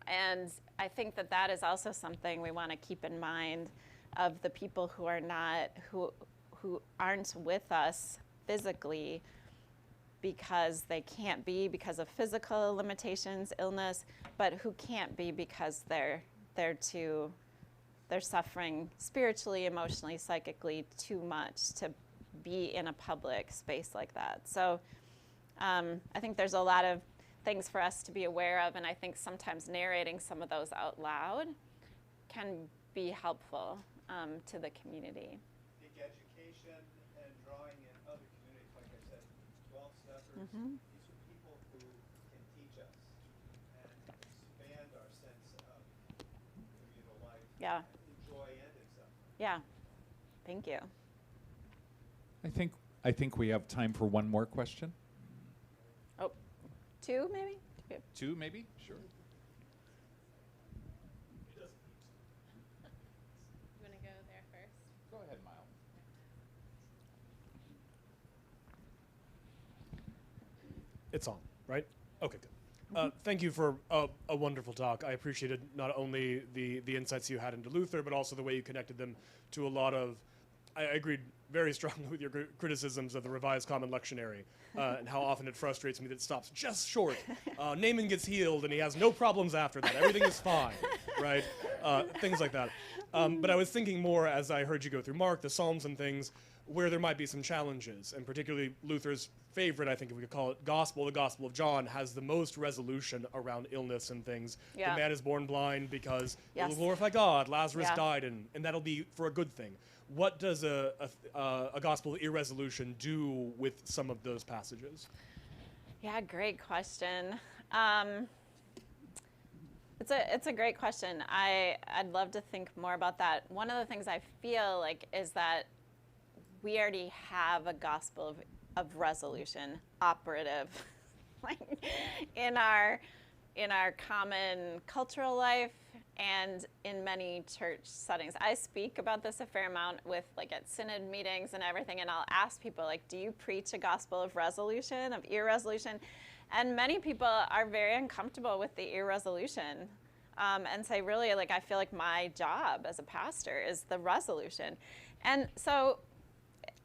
And I think that that is also something we want to keep in mind of the people who are not, who aren't with us physically because they can't be because of physical limitations, illness, but who can't be because they're suffering spiritually, emotionally, psychically too much to be in a public space like that. So I think there's a lot of things for us to be aware of, and I think sometimes narrating some of those out loud can be helpful to the community. I think education and drawing in other communities, like I said, 12-steppers, these are people who can teach us and expand our sense of communal life, Yeah. in joy and in suffering. Yeah. Thank you. I think we have time for one more question. Oh, 2 maybe? 2 maybe? Sure. You want to go there first? Go ahead, Miles. It's on, right? Okay, good. Thank you for a wonderful talk. I appreciated not only the insights you had into Luther, but also the way you connected them to a lot of, I agreed very strongly with your criticisms of the Revised Common Lectionary and how often it frustrates me that it stops just short. Naaman gets healed and he has no problems after that. Everything is fine, right? Things like that. But I was thinking more as I heard you go through Mark, the Psalms and things, where there might be some challenges, and particularly Luther's favorite, I think if we could call it gospel, the Gospel of John, has the most resolution around illness and things. Yeah. The man is born blind because it Yes. will glorify God. Lazarus Yeah. died, and that'll be for a good thing. What does a Gospel of Irresolution do with some of those passages? Yeah, great question. It's a great question. I'd love to think more about that. One of the things I feel like is that we already have a gospel of resolution operative like in our common cultural life and in many church settings. I speak about this a fair amount with like at synod meetings and everything, and I'll ask people like, do you preach a gospel of resolution, of irresolution? And many people are very uncomfortable with the irresolution and say, really, like, I feel like my job as a pastor is the resolution. And so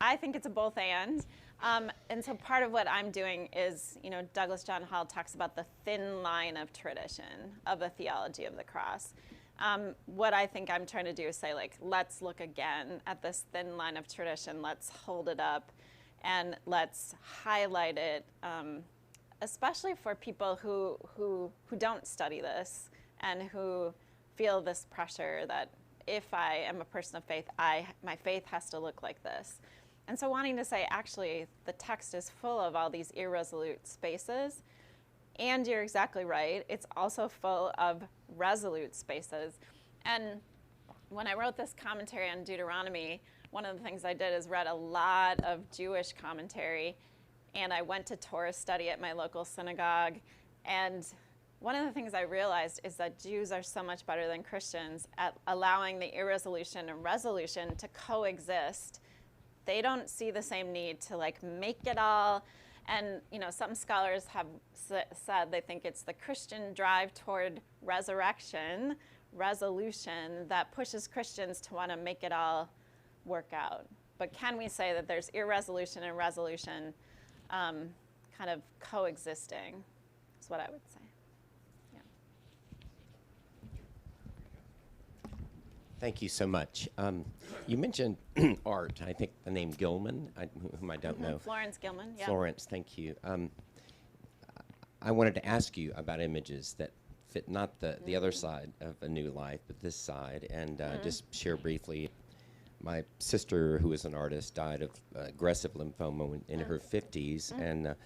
I think it's a both and. And so part of what I'm doing is, Douglas John Hall talks about the thin line of tradition of a theology of the cross. What I think I'm trying to do is say, like, let's look again at this thin line of tradition. Let's hold it up and let's highlight it, especially for people who don't study this and who feel this pressure that if I am a person of faith, my faith has to look like this. And so wanting to say, actually, the text is full of all these irresolute spaces. And you're exactly right. It's also full of resolute spaces. And when I wrote this commentary on Deuteronomy, one of the things I did is read a lot of Jewish commentary. And I went to Torah study at my local synagogue. And one of the things I realized is that Jews are so much better than Christians at allowing the irresolution and resolution to coexist. They don't see the same need to like make it all. And some scholars have said they think it's the Christian drive toward resurrection, resolution, that pushes Christians to want to make it all work out. But can we say that there's irresolution and resolution kind of coexisting, is what I would say. Yeah. Thank you so much. You mentioned art. I think the name Gilman, whom I don't know. Florence Gilman, yeah. Florence, thank you. I wanted to ask you about images that fit not the other side of a new life, but this side, and just share briefly. My sister, who is an artist, died of aggressive lymphoma in her 50s, and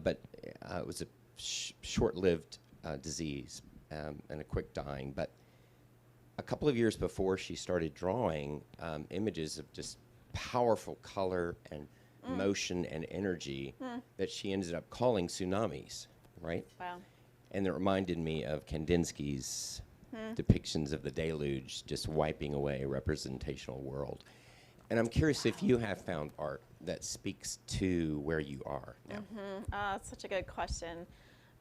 but it was a short-lived disease and a quick dying. But a couple of years before she started drawing images of just powerful color and motion and energy that she ended up calling tsunamis, right? Wow. And it reminded me of Kandinsky's depictions of the deluge just wiping away a representational world. And I'm curious if you have found art that speaks to where you are now. That's such a good question.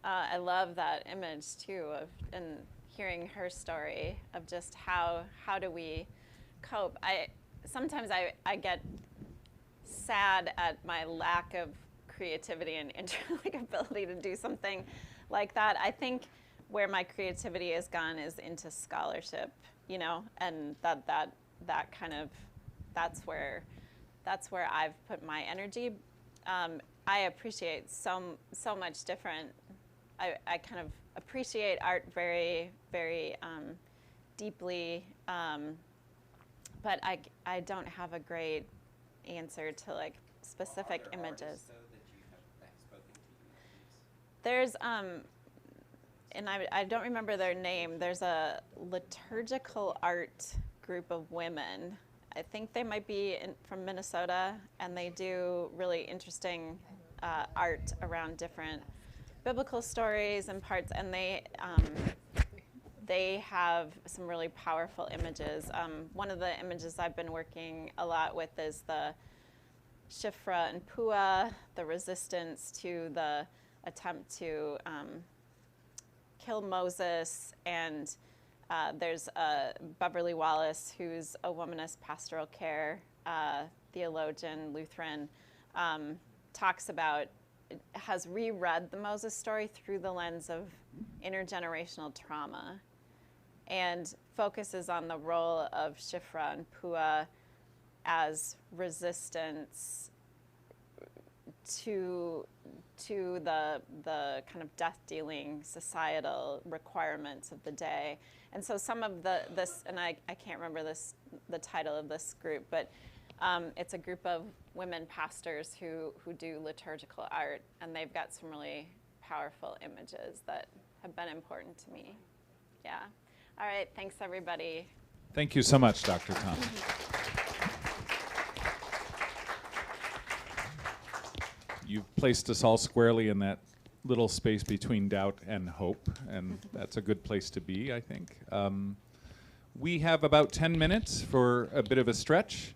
I love that image too, and hearing her story of just how do we cope. Sometimes I get sad at my lack of creativity and ability to do something like that. I think where my creativity has gone is into scholarship, and that kind of, that's where I've put my energy. I appreciate so much different. I kind of appreciate art very, very deeply, but I don't have a great answer to like specific images. There's and I don't remember their name. There's a liturgical art group of women. I think they might be from Minnesota, and they do really interesting art around different biblical stories and parts, and they have some really powerful images. One of the images I've been working a lot with is the Shifra and Pua, the resistance to the attempt to kill Moses, and there's Beverly Wallace, who's a womanist pastoral care theologian, Lutheran, has reread the Moses story through the lens of intergenerational trauma, and focuses on the role of Shifra and Pua as resistance to the kind of death-dealing societal requirements of the day. And so some of this, and I can't remember the title of this group, but it's a group of women pastors who do liturgical art, and they've got some really powerful images that have been important to me. Yeah. All right, thanks everybody. Thank you so much, Dr. Thompson. You've placed us all squarely in that little space between doubt and hope, and that's a good place to be, I think. We have about 10 minutes for a bit of a stretch,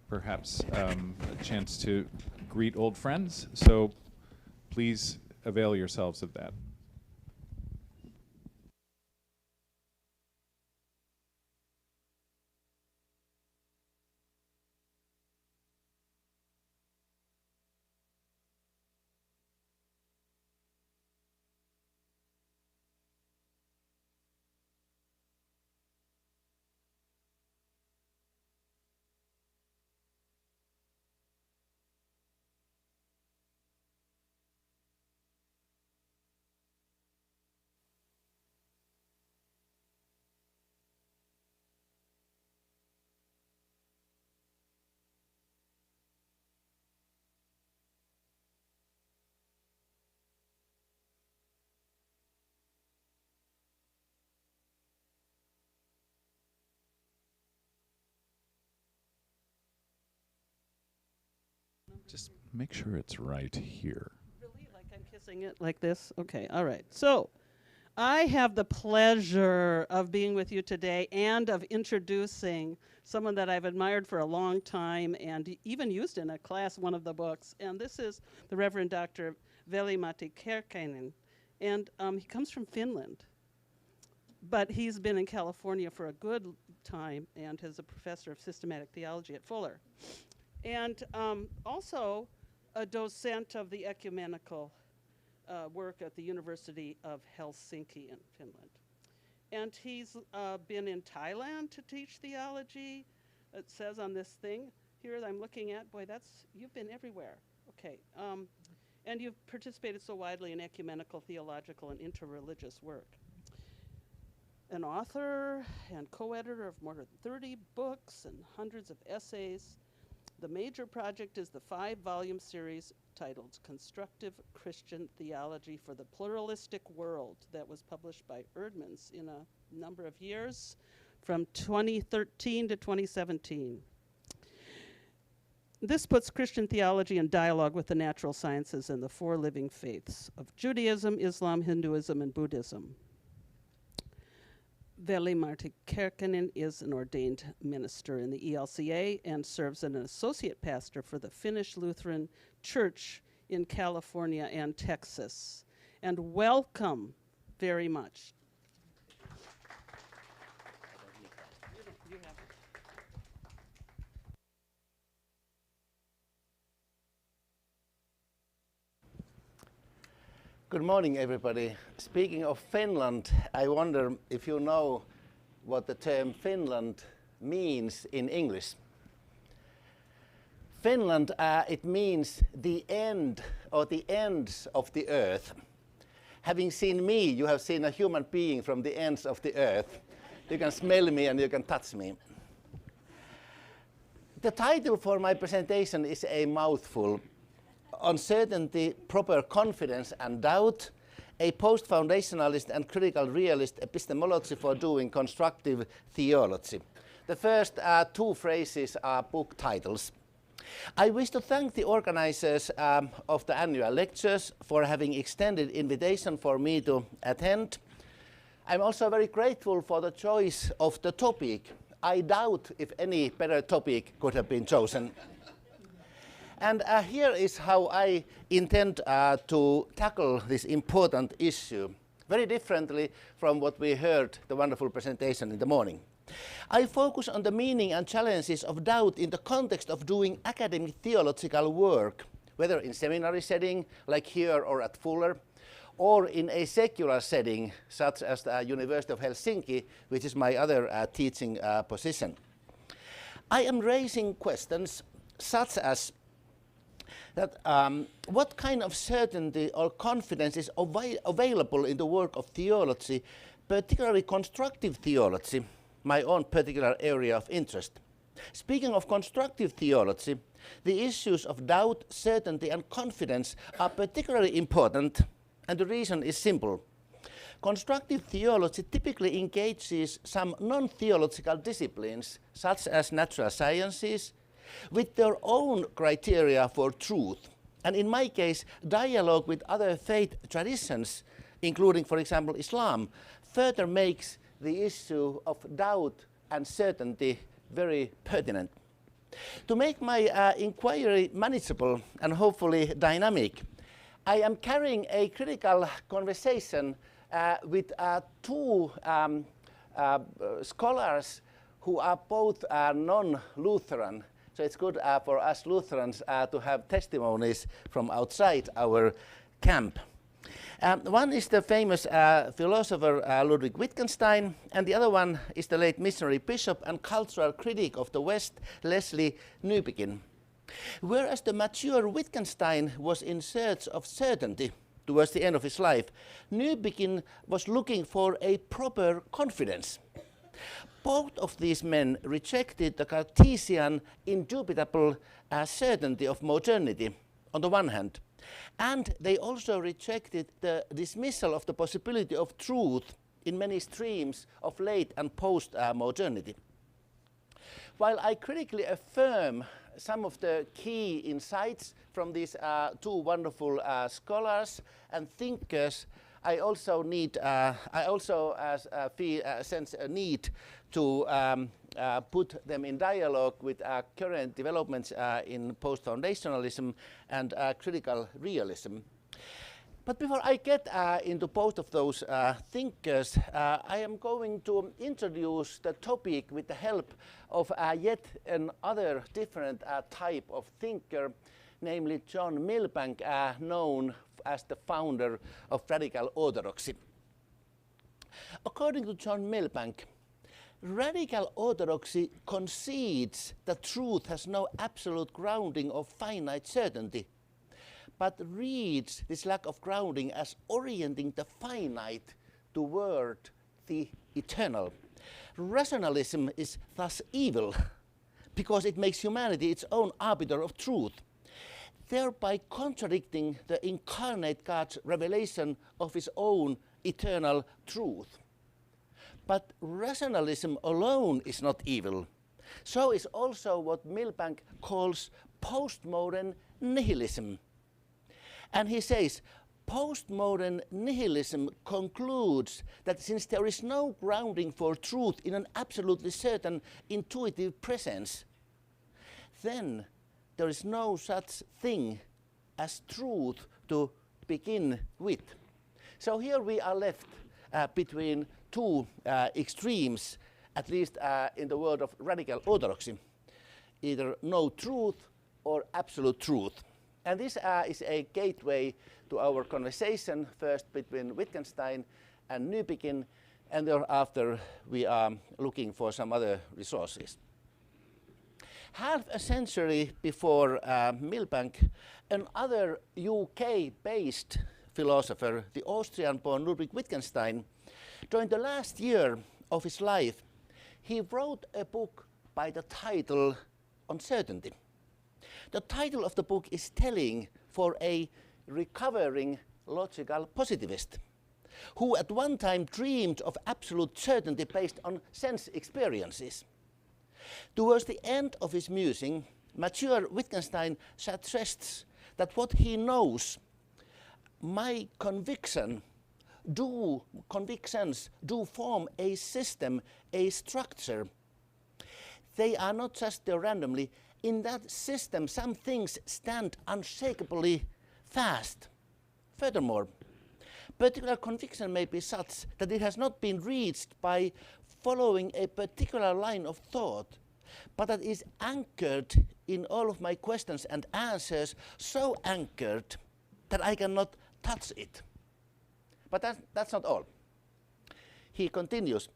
perhaps a chance to greet old friends, so please avail yourselves of that. Just make sure it's right here. Really? Like I'm kissing it like this? Okay, all right. So I have the pleasure of being with you today and of introducing someone that I've admired for a long time and even used in a class, one of the books. And this is the Reverend Dr. Veli-Matti Kärkkäinen. And he comes from Finland. But he's been in California for a good time and is a professor of systematic theology at Fuller. And also a docent of the ecumenical work at the University of Helsinki in Finland. And he's been in Thailand to teach theology. It says on this thing here that I'm looking at, boy, you've been everywhere. Okay. And you've participated so widely in ecumenical, theological, and interreligious work. An author and co-editor of more than 30 books and hundreds of essays. The major project is the 5-volume series titled Constructive Christian Theology for the Pluralistic World that was published by Erdmans in a number of years from 2013 to 2017. This puts Christian theology in dialogue with the natural sciences and the 4 living faiths of Judaism, Islam, Hinduism, and Buddhism. Veli-Matti Kärkkäinen is an ordained minister in the ELCA and serves as an associate pastor for the Finnish Lutheran Church in California and Texas. And welcome very much. Good morning, everybody. Speaking of Finland, I wonder if you know what the term Finland means in English. Finland, it means the end or the ends of the earth. Having seen me, you have seen a human being from the ends of the earth. You can smell me and you can touch me. The title for my presentation is a mouthful. Uncertainty, Proper Confidence and Doubt, a post-foundationalist and critical realist epistemology for doing constructive theology. The first two phrases are book titles. I wish to thank the organizers of the annual lectures for having extended invitation for me to attend. I'm also very grateful for the choice of the topic. I doubt if any better topic could have been chosen. And here is how I intend to tackle this important issue, very differently from what we heard, the wonderful presentation in the morning. I focus on the meaning and challenges of doubt in the context of doing academic theological work, whether in seminary setting, like here or at Fuller, or in a secular setting, such as the University of Helsinki, which is my other teaching position. I am raising questions such as that what kind of certainty or confidence is available in the work of theology, particularly constructive theology, my own particular area of interest. Speaking of constructive theology, the issues of doubt, certainty, and confidence are particularly important, and the reason is simple. Constructive theology typically engages some non-theological disciplines, such as natural sciences, with their own criteria for truth, and in my case, dialogue with other faith traditions, including, for example, Islam, further makes the issue of doubt and certainty very pertinent. To make my inquiry manageable and hopefully dynamic, I am carrying a critical conversation with two scholars who are both non-Lutheran. So it's good for us Lutherans to have testimonies from outside our camp. One is the famous philosopher Ludwig Wittgenstein, and the other one is the late missionary bishop and cultural critic of the West, Leslie Newbigin. Whereas the mature Wittgenstein was in search of certainty towards the end of his life, Newbigin was looking for a proper confidence. Both of these men rejected the Cartesian, indubitable certainty of modernity, on the one hand, and they also rejected the dismissal of the possibility of truth in many streams of late and post-modernity. While I critically affirm some of the key insights from these two wonderful scholars and thinkers, I also sense a need to put them in dialogue with current developments in post-foundationalism and critical realism. But before I get into both of those thinkers, I am going to introduce the topic with the help of yet another different type of thinker, namely John Milbank, known as the founder of radical orthodoxy. According to John Milbank, radical orthodoxy concedes that truth has no absolute grounding of finite certainty, but reads this lack of grounding as orienting the finite toward the eternal. Rationalism is thus evil because it makes humanity its own arbiter of truth, thereby contradicting the incarnate God's revelation of his own eternal truth. But rationalism alone is not evil. So is also what Milbank calls postmodern nihilism. And he says, Postmodern nihilism concludes that since there is no grounding for truth in an absolutely certain intuitive presence, then there is no such thing as truth to begin with. So here we are left between two extremes, at least in the world of radical orthodoxy, either no truth or absolute truth. And this is a gateway to our conversation, first between Wittgenstein and Nybegin, and thereafter we are looking for some other resources. Half a century before Milbank, another UK-based philosopher, the Austrian-born Ludwig Wittgenstein, during the last year of his life, he wrote a book by the title Uncertainty. The title of the book is telling for a recovering logical positivist who at one time dreamed of absolute certainty based on sense experiences. Towards the end of his musing, mature Wittgenstein suggests that what he knows, my convictions do form a system, a structure. They are not just there randomly. In that system, some things stand unshakably fast. Furthermore, particular conviction may be such that it has not been reached by following a particular line of thought, but that is anchored in all of my questions and answers, so anchored that I cannot touch it. But that's not all. He continues,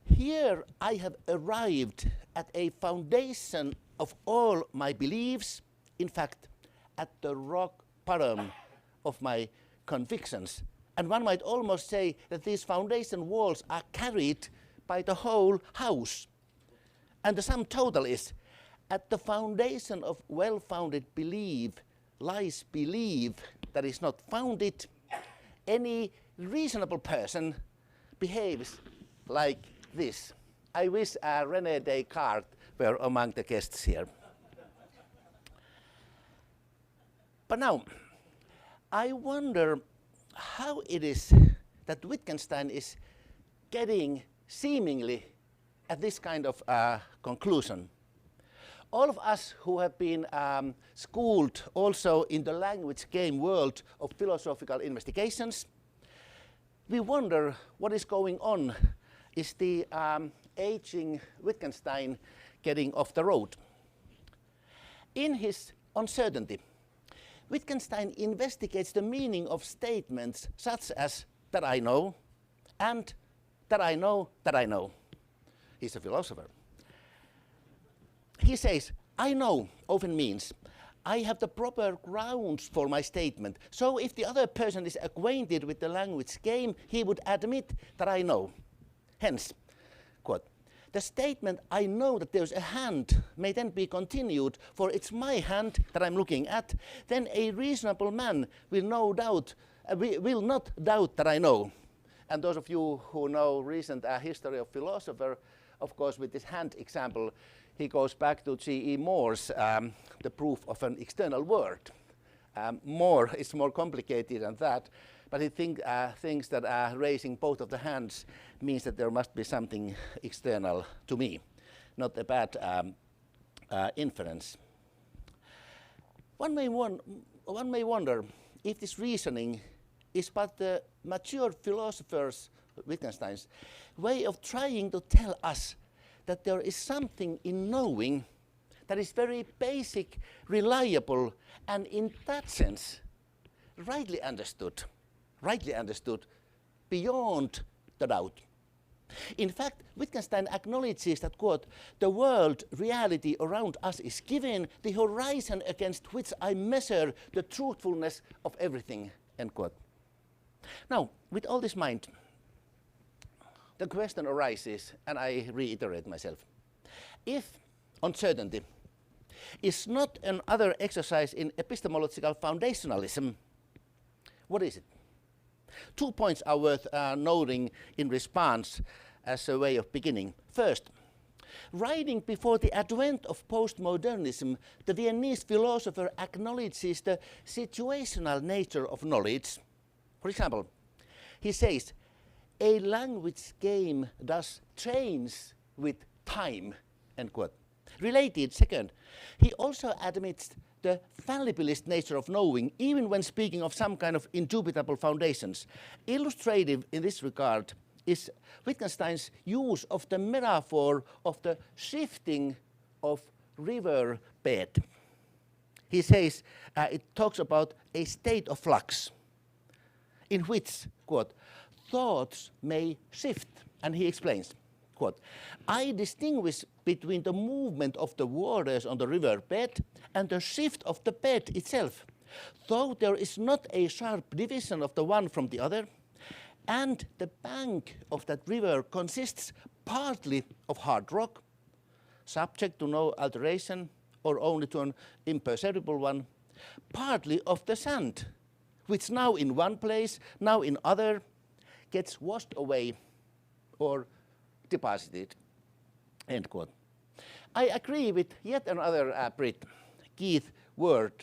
here I have arrived at a foundation of all my beliefs, in fact, at the rock bottom of my convictions. And one might almost say that these foundation walls are carried by the whole house. And the sum total is, at the foundation of well-founded belief lies belief that is not founded. Any reasonable person behaves like this. I wish René Descartes were among the guests here. But now, I wonder how it is that Wittgenstein is getting seemingly at this kind of conclusion. All of us who have been schooled also in the language game world of philosophical investigations, we wonder what is going on. Is the aging Wittgenstein getting off the road? In his Uncertainty, Wittgenstein investigates the meaning of statements such as that I know and that I know that I know. He's a philosopher. He says, I know often means I have the proper grounds for my statement. So if the other person is acquainted with the language game, he would admit that I know. Hence, quote, the statement I know that there's a hand may then be continued, for it's my hand that I'm looking at. Then a reasonable man will no doubt, will not doubt that I know. And those of you who know recent history of philosopher, of course, with this hand example, he goes back to G.E. Moore's The Proof of an External Word. Moore is more complicated than that, but he thinks that raising both of the hands means that there must be something external to me, not a bad inference. One may wonder if this reasoning is but the mature philosopher's, Wittgenstein's, way of trying to tell us that there is something in knowing that is very basic, reliable, and in that sense, rightly understood, beyond the doubt. In fact, Wittgenstein acknowledges that, quote, the world reality around us is given the horizon against which I measure the truthfulness of everything, end quote. Now, with all this in mind, the question arises, and I reiterate myself. If uncertainty is not another exercise in epistemological foundationalism, what is it? 2 points are worth noting in response as a way of beginning. First, Writing before the advent of postmodernism, the Viennese philosopher acknowledges the situational nature of knowledge. For example, he says, a language game does change with time, end quote. Related, second, he also admits the fallibilist nature of knowing, even when speaking of some kind of indubitable foundations. Illustrative in this regard is Wittgenstein's use of the metaphor of the shifting of river bed. He says it talks about a state of flux in which, quote, thoughts may shift. And he explains, quote, I distinguish between the movement of the waters on the river bed and the shift of the bed itself, though there is not a sharp division of the one from the other, and the bank of that river consists partly of hard rock, subject to no alteration or only to an imperceptible one, partly of the sand, which now in one place, now in other, gets washed away or deposited, end quote. I agree with yet another Brit, Keith Ward,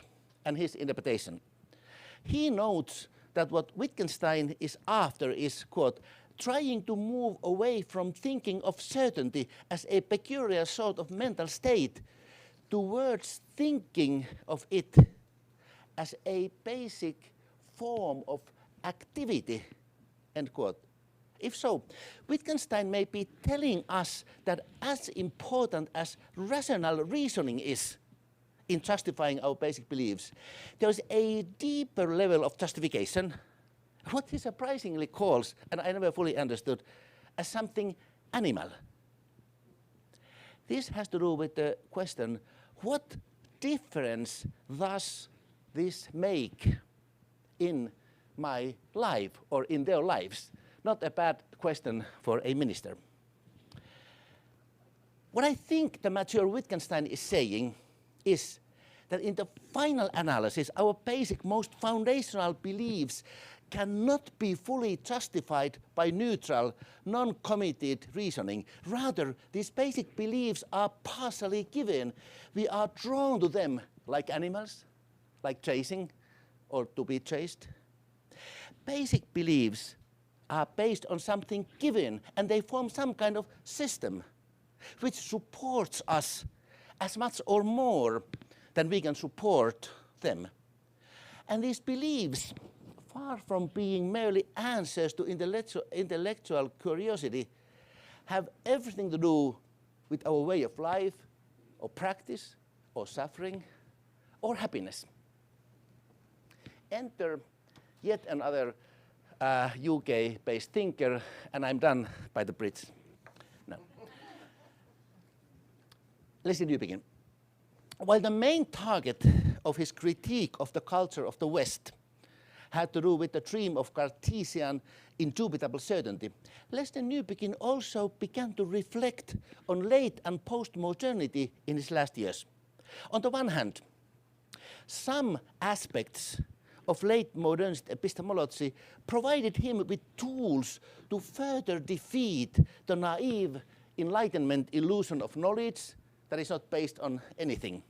and his interpretation. He notes that what Wittgenstein is after is, quote, trying to move away from thinking of certainty as a peculiar sort of mental state towards thinking of it as a basic form of activity, end quote. If so, Wittgenstein may be telling us that as important as rational reasoning is in justifying our basic beliefs, there is a deeper level of justification, what he surprisingly calls, and I never fully understood, as something animal. This has to do with the question, what difference does this make in my life or in their lives? Not a bad question for a minister. What I think the mature Wittgenstein is saying is that in the final analysis, our basic, most foundational beliefs cannot be fully justified by neutral, non-committed reasoning. Rather, these basic beliefs are partially given. We are drawn to them like animals, like chasing or to be chased. Basic beliefs are based on something given, and they form some kind of system which supports us as much or more than we can support them. And these beliefs, far from being merely answers to intellectual curiosity, have everything to do with our way of life, or practice, or suffering, or happiness. Enter yet another UK-based thinker, and I'm done by the Brits. No. Listen, you begin. While the main target of his critique of the culture of the West had to do with the dream of Cartesian indubitable certainty, Lester Newbegin also began to reflect on late and post-modernity in his last years. On the one hand, some aspects of late modernist epistemology provided him with tools to further defeat the naive Enlightenment illusion of knowledge that is not based on anything.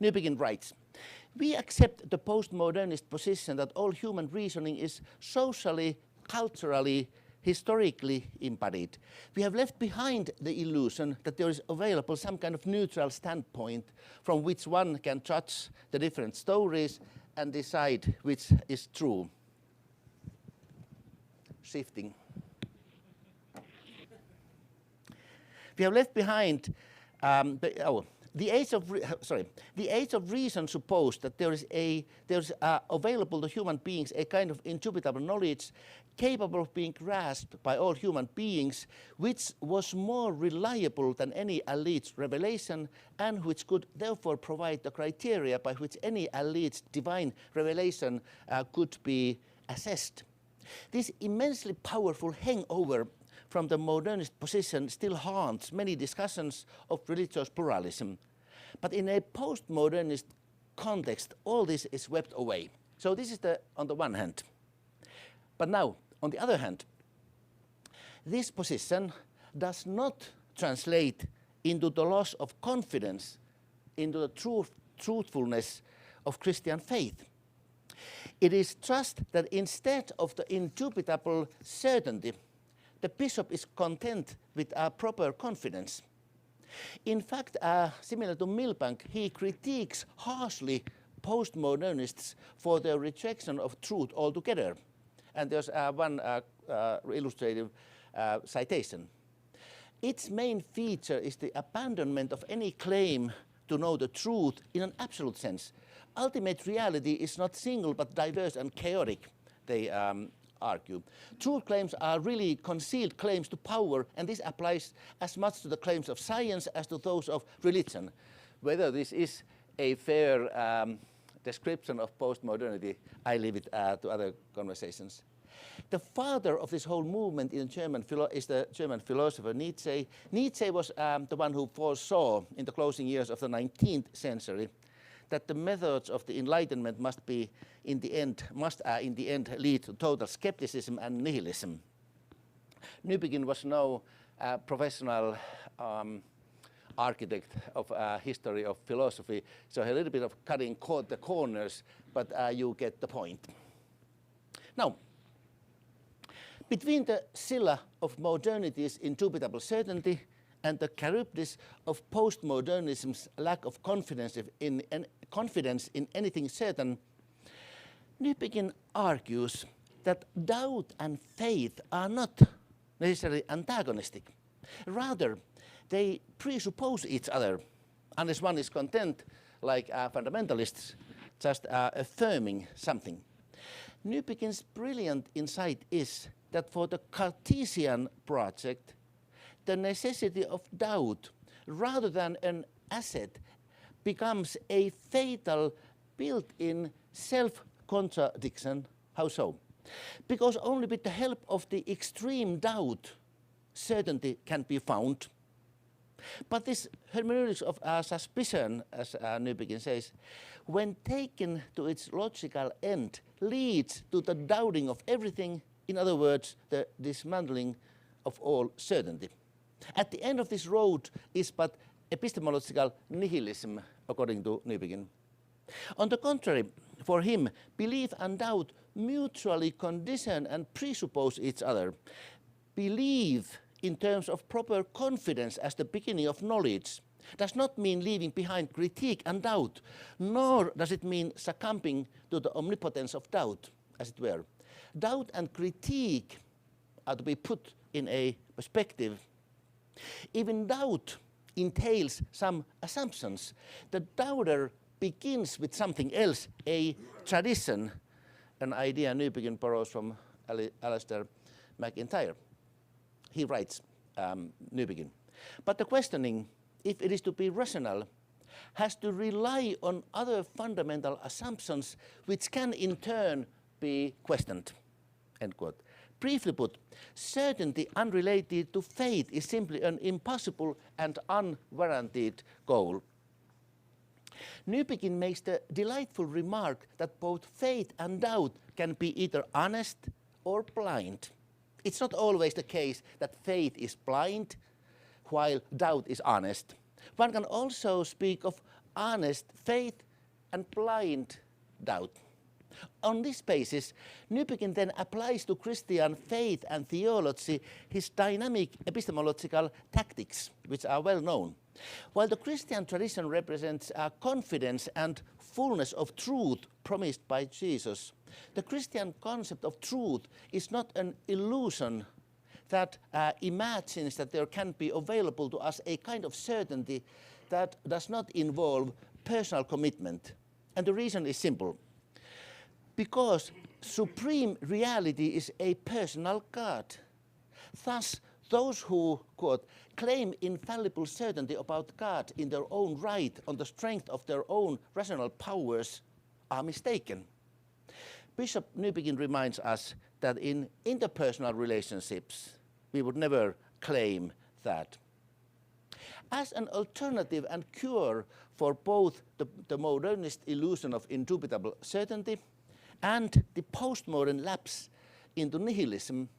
Newbegin writes, we accept the postmodernist position that all human reasoning is socially, culturally, historically embodied. We have left behind the illusion that there is available some kind of neutral standpoint from which one can judge the different stories and decide which is true. Shifting. We have left behind the age of reason supposed that there is available to human beings a kind of indubitable knowledge capable of being grasped by all human beings, which was more reliable than any alleged revelation, and which could therefore provide the criteria by which any alleged divine revelation could be assessed. This immensely powerful hangover from the modernist position still haunts many discussions of religious pluralism. But in a postmodernist context, all this is swept away. So this is on the one hand. But now, on the other hand, this position, does not translate into the loss of confidence into the truthfulness of Christian faith. It is just that instead of the indubitable certainty, the bishop is content with a proper confidence. In fact, similar to Milbank, he critiques harshly postmodernists for their rejection of truth altogether. And there's one illustrative citation. Its main feature is the abandonment of any claim to know the truth in an absolute sense. Ultimate reality is not single but diverse and chaotic, they argue. Truth claims are really concealed claims to power, and this applies as much to the claims of science as to those of religion. Whether this is a fair description of postmodernity, I leave it to other conversations. The father of this whole movement in German is the German philosopher Nietzsche. Nietzsche was the one who foresaw in the closing years of the 19th century that the methods of the Enlightenment must in the end lead to total skepticism and nihilism. Newbegin was no professional architect of history of philosophy, so a little bit of cutting the corners, but you get the point. Now, between the Scylla of modernity's indubitable certainty and the Charybdis of postmodernism's lack of confidence in anything certain, Newbegin argues that doubt and faith are not necessarily antagonistic. Rather, they presuppose each other, unless one is content, like fundamentalists, just affirming something. Newbegin's brilliant insight is that for the Cartesian project, the necessity of doubt, rather than an asset, becomes a fatal built-in self-contradiction. How so? Because only with the help of the extreme doubt, certainty can be found. But this hermeneutics of suspicion, as Newbegin says, when taken to its logical end, leads to the doubting of everything, in other words, the dismantling of all certainty. At the end of this road is but epistemological nihilism, according to Newbegin. On the contrary, for him, belief and doubt mutually condition and presuppose each other. Belief, in terms of proper confidence as the beginning of knowledge, does not mean leaving behind critique and doubt, nor does it mean succumbing to the omnipotence of doubt, as it were. Doubt and critique are to be put in a perspective. Even doubt entails some assumptions. The doubter begins with something else, a tradition, an idea Newbegin borrows from Alistair MacIntyre. He writes, Newbegin, but the questioning, if it is to be rational, has to rely on other fundamental assumptions which can in turn be questioned, end quote. Briefly put, certainty unrelated to faith is simply an impossible and unwarranted goal. Newbegin makes the delightful remark that both faith and doubt can be either honest or blind. It's not always the case that faith is blind, while doubt is honest. One can also speak of honest faith and blind doubt. On this basis, Newbegin then applies to Christian faith and theology his dynamic epistemological tactics, which are well known. While the Christian tradition represents confidence and fullness of truth promised by Jesus, the Christian concept of truth is not an illusion that imagines that there can be available to us a kind of certainty that does not involve personal commitment. And the reason is simple. Because supreme reality is a personal God. Thus, those who, quote, claim infallible certainty about God in their own right on the strength of their own rational powers are mistaken. Bishop Newbegin reminds us that in interpersonal relationships, we would never claim that. As an alternative and cure for both the modernist illusion of indubitable certainty and the postmodern lapse into nihilism,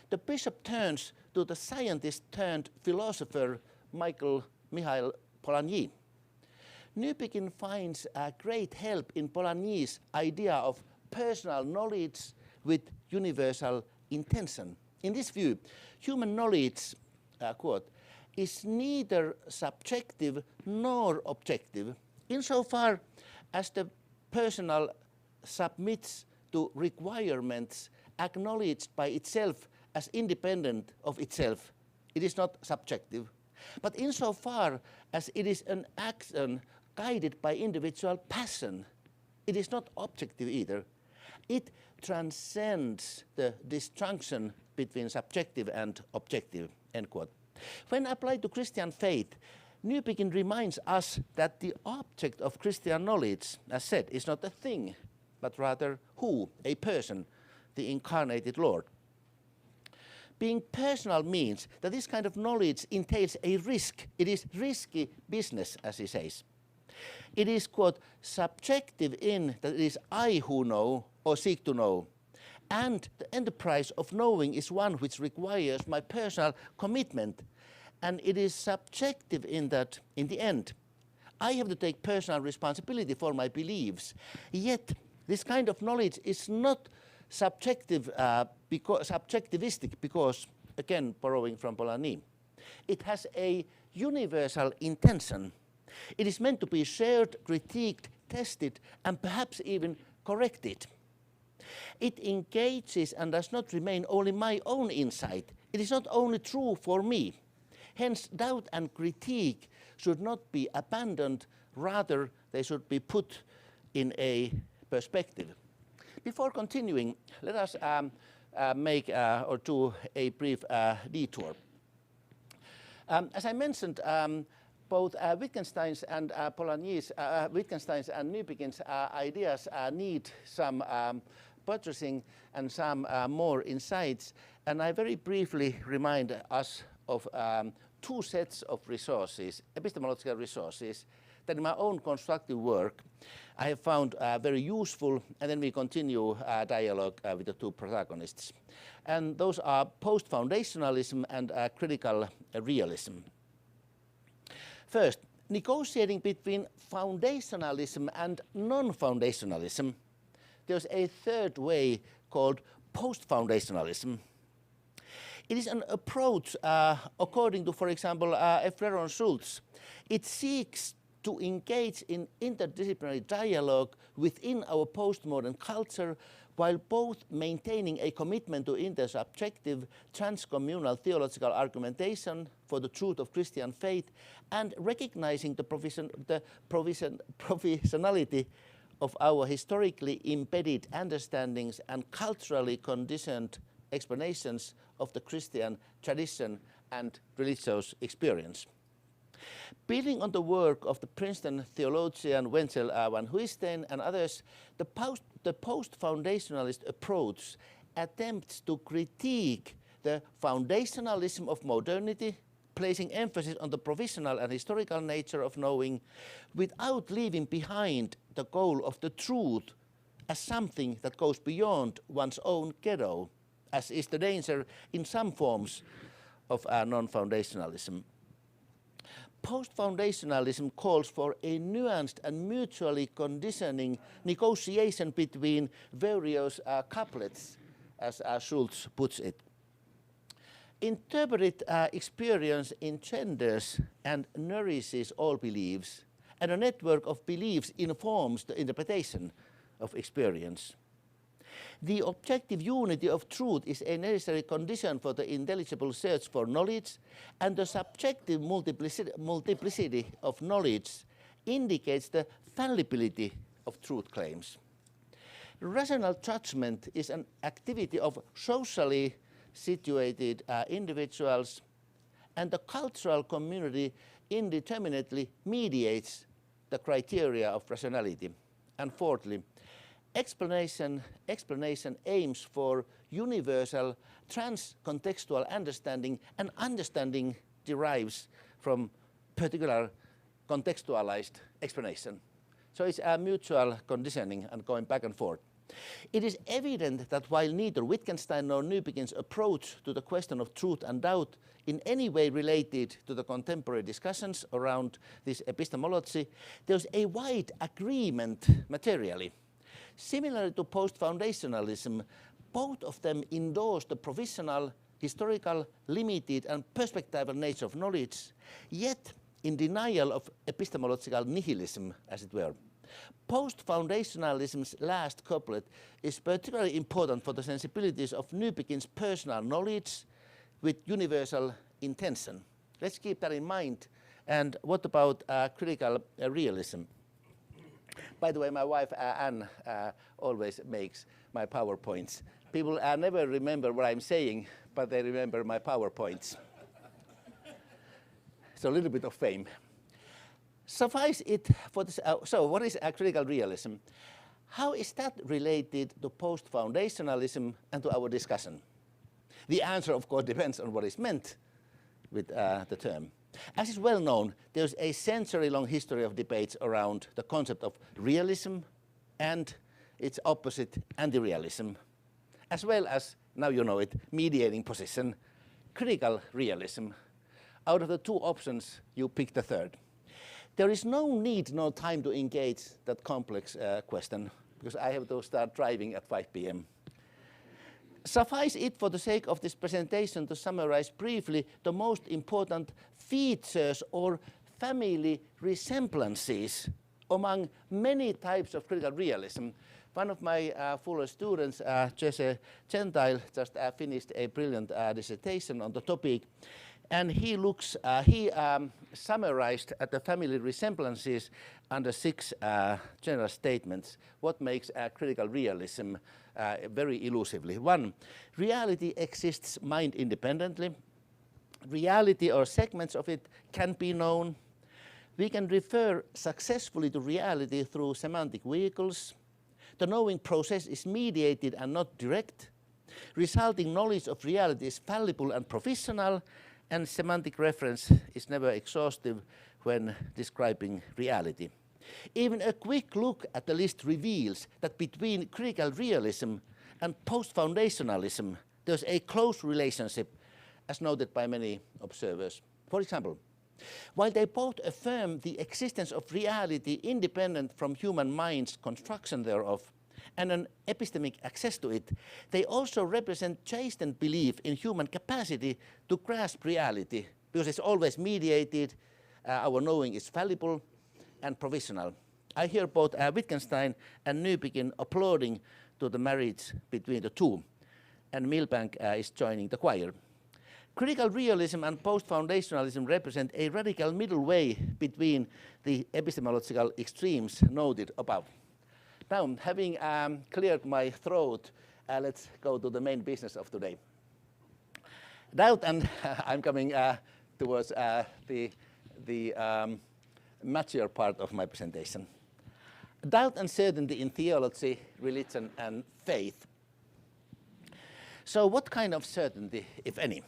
the bishop turns to the scientist turned philosopher Michael Polanyi. Newbegin finds a great help in Polanyi's idea of personal knowledge with universal intention. In this view, human knowledge, quote, is neither subjective nor objective, insofar as the personal submits to requirements acknowledged by itself as independent of itself. It is not subjective. But insofar as it is an action guided by individual passion, it is not objective either. It transcends the disjunction between subjective and objective, end quote. When applied to Christian faith, Newbegin reminds us that the object of Christian knowledge, as said, is not a thing, but rather who, a person, the incarnated Lord. Being personal means that this kind of knowledge entails a risk. It is risky business, as he says. It is, quote, subjective in that it is I who know or seek to know. And the enterprise of knowing is one which requires my personal commitment. And it is subjective in that, in the end, I have to take personal responsibility for my beliefs. Yet, this kind of knowledge is not subjective, subjectivistic, because, again, borrowing from Polanyi, it has a universal intention. It is meant to be shared, critiqued, tested, and perhaps even corrected. It engages and does not remain only my own insight. It is not only true for me. Hence, doubt and critique should not be abandoned, rather they should be put in a perspective. Before continuing, let us make or do a brief detour. As I mentioned, both Wittgenstein's and Polanyi's, Wittgenstein's and Newbegin's ideas need some buttressing and some more insights. And I very briefly remind us of two sets of resources, epistemological resources, that in my own constructive work I have found very useful, and then we continue dialogue with the two protagonists. And those are post-foundationalism and critical realism. First, negotiating between foundationalism and non-foundationalism, there's a third way called post-foundationalism. It is an approach, according to, for example, Efreron Schultz. It seeks to engage in interdisciplinary dialogue within our postmodern culture, while both maintaining a commitment to intersubjective, transcommunal theological argumentation for the truth of Christian faith, and recognizing the provisionality of our historically embedded understandings and culturally conditioned explanations of the Christian tradition and religious experience. Building on the work of the Princeton theologian Wenzel van Huisteen and others, the post-foundationalist approach attempts to critique the foundationalism of modernity, placing emphasis on the provisional and historical nature of knowing, without leaving behind the goal of the truth as something that goes beyond one's own ghetto, as is the danger in some forms of non-foundationalism. Post-foundationalism calls for a nuanced and mutually conditioning negotiation between various couplets, as Schultz puts it. Interpret experience engenders and nourishes all beliefs, and a network of beliefs informs the interpretation of experience. The objective unity of truth is a necessary condition for the intelligible search for knowledge, and the subjective multiplicity of knowledge indicates the fallibility of truth claims. Rational judgment is an activity of socially situated individuals, and the cultural community indeterminately mediates the criteria of rationality. And fourthly, explanation aims for universal trans-contextual understanding, and understanding derives from particular contextualized explanation. So it's a mutual conditioning and going back and forth. It is evident that while neither Wittgenstein nor Newbegin's approach to the question of truth and doubt in any way related to the contemporary discussions around this epistemology, there's a wide agreement materially. Similar to post-foundationalism, both of them endorse the provisional, historical, limited and perspectival nature of knowledge, yet in denial of epistemological nihilism, as it were. Post-foundationalism's last couplet is particularly important for the sensibilities of Newbegin's personal knowledge with universal intention. Let's keep that in mind. And what about critical realism? By the way, my wife Anne always makes my PowerPoints. People never remember what I'm saying, but they remember my PowerPoints. So a little bit of fame. Suffice it for this. So what is critical realism? How is that related to post-foundationalism and to our discussion? The answer, of course, depends on what is meant with the term. As is well known, there's a century-long history of debates around the concept of realism and its opposite, anti-realism, as well as, now you know it, mediating position, critical realism. Out of the two options, you pick the third. There is no need, no time to engage that complex question, because I have to start driving at 5 p.m. Suffice it for the sake of this presentation to summarize briefly the most important features or family resemblances among many types of critical realism. One of my Fuller students, Jesse Gentile, just finished a brilliant dissertation on the topic. And he summarized the family resemblances under 6 general statements. What makes critical realism very elusively? 1, reality exists mind independently. Reality or segments of it can be known. We can refer successfully to reality through semantic vehicles. The knowing process is mediated and not direct. Resulting knowledge of reality is fallible and provisional, and semantic reference is never exhaustive when describing reality. Even a quick look at the list reveals that between critical realism and post-foundationalism, there's a close relationship, as noted by many observers. For example, while they both affirm the existence of reality independent from human mind's construction thereof, and an epistemic access to it, they also represent chastened belief in human capacity to grasp reality, because it's always mediated, our knowing is fallible and provisional. I hear both Wittgenstein and Newbegin applauding to the marriage between the two, and Milbank is joining the choir. Critical realism and post-foundationalism represent a radical middle way between the epistemological extremes noted above. Now, having cleared my throat, let's go to the main business of today. Doubt, and I'm coming towards the mature part of my presentation. Doubt and certainty in theology, religion, and faith. So what kind of certainty, if any?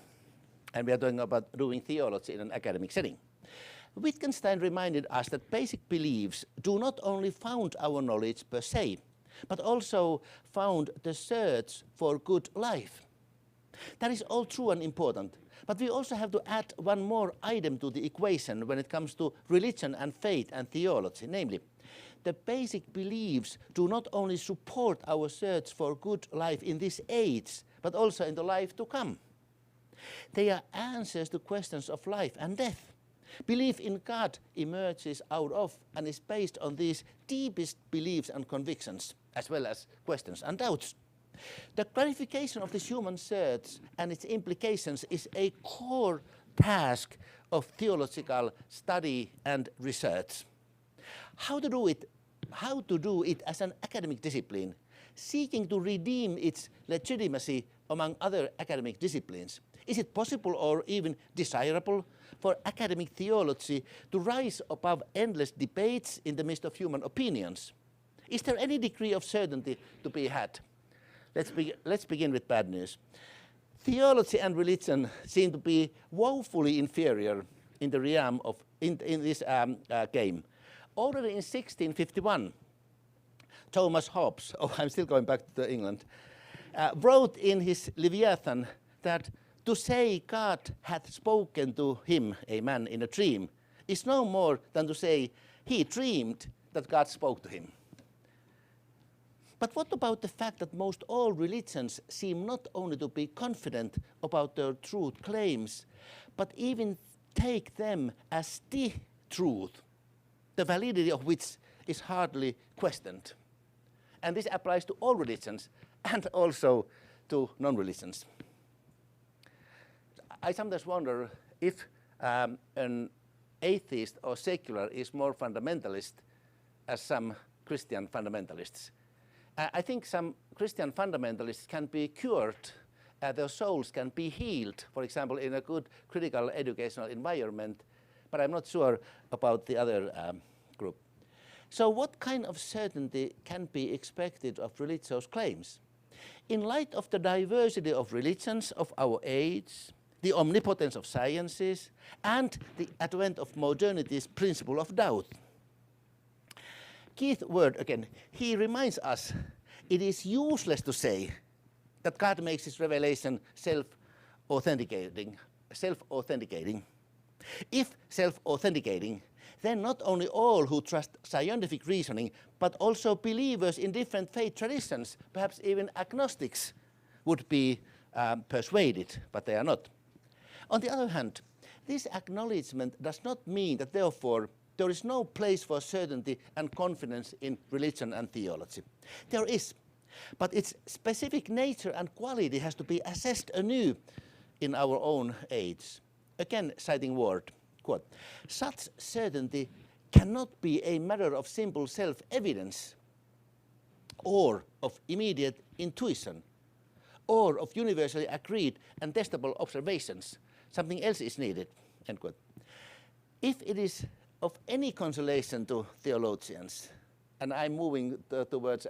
And we are talking about doing theology in an academic setting. Wittgenstein reminded us that basic beliefs do not only found our knowledge per se, but also found the search for good life. That is all true and important, but we also have to add one more item to the equation when it comes to religion and faith and theology, namely, the basic beliefs do not only support our search for good life in this age, but also in the life to come. They are answers to questions of life and death. Belief in God emerges out of and is based on these deepest beliefs and convictions, as well as questions and doubts. The clarification of this human search and its implications is a core task of theological study and research. How to do it as an academic discipline, seeking to redeem its legitimacy among other academic disciplines? Is it possible or even desirable for academic theology to rise above endless debates in the midst of human opinions? Is there any degree of certainty to be had? Let's begin with bad news. Theology and religion seem to be woefully inferior in the realm of in this game. Already in 1651, Thomas Hobbes, oh, I'm still going back to England, wrote in his Leviathan that to say God hath spoken to him, a man, in a dream, is no more than to say he dreamed that God spoke to him. But what about the fact that most all religions seem not only to be confident about their truth claims, but even take them as the truth, the validity of which is hardly questioned? And this applies to all religions and also to non-religions. I sometimes wonder if an atheist or secular is more fundamentalist as some Christian fundamentalists. I think some Christian fundamentalists can be cured, their souls can be healed, for example, in a good critical educational environment, but I'm not sure about the other group. So what kind of certainty can be expected of religious claims? In light of the diversity of religions of our age, the omnipotence of sciences, and the advent of modernity's principle of doubt. Keith Ward, again, he reminds us it is useless to say that God makes his revelation self-authenticating. If self-authenticating, then not only all who trust scientific reasoning, but also believers in different faith traditions, perhaps even agnostics, would be persuaded, but they are not. On the other hand, this acknowledgement does not mean that therefore there is no place for certainty and confidence in religion and theology. There is, but its specific nature and quality has to be assessed anew in our own age. Again, citing Ward, quote, such certainty cannot be a matter of simple self-evidence or of immediate intuition or of universally agreed and testable observations. Something else is needed, end quote. If it is of any consolation to theologians, and I'm moving towards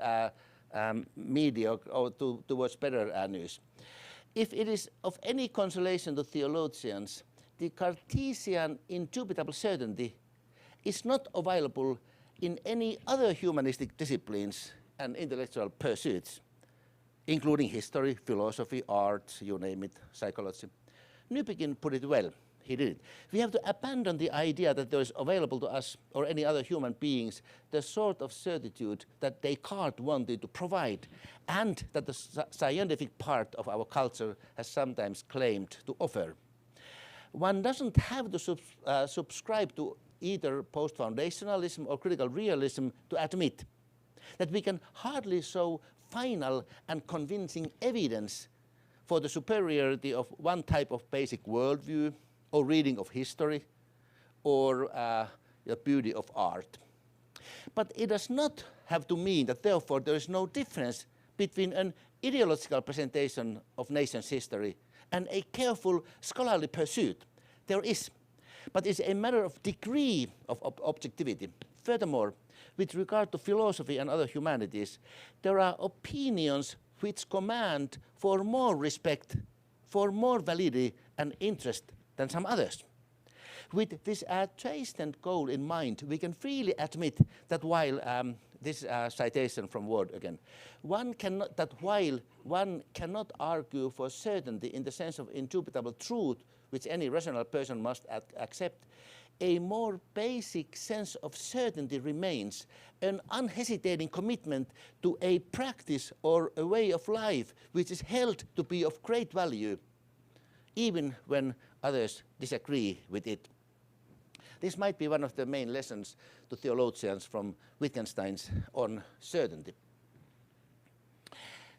mediocre or towards better news. If it is of any consolation to theologians, the Cartesian indubitable certainty is not available in any other humanistic disciplines and intellectual pursuits, including history, philosophy, art, you name it, psychology. Newbegin put it well. He did it. We have to abandon the idea that there is available to us or any other human beings the sort of certitude that Descartes wanted to provide and that the scientific part of our culture has sometimes claimed to offer. One doesn't have to subscribe to either post-foundationalism or critical realism to admit that we can hardly show final and convincing evidence for the superiority of one type of basic worldview or reading of history or the beauty of art. But it does not have to mean that therefore there is no difference between an ideological presentation of nation's history and a careful scholarly pursuit. There is, but it's a matter of degree of objectivity. Furthermore, with regard to philosophy and other humanities, there are opinions which command for more respect, for more validity and interest than some others. With this chastened goal in mind, we can freely admit that while, this citation from Ward again, while one cannot argue for certainty in the sense of indubitable truth, which any rational person must accept, a more basic sense of certainty remains, an unhesitating commitment to a practice or a way of life which is held to be of great value, even when others disagree with it. This might be one of the main lessons to theologians from Wittgenstein's On Certainty.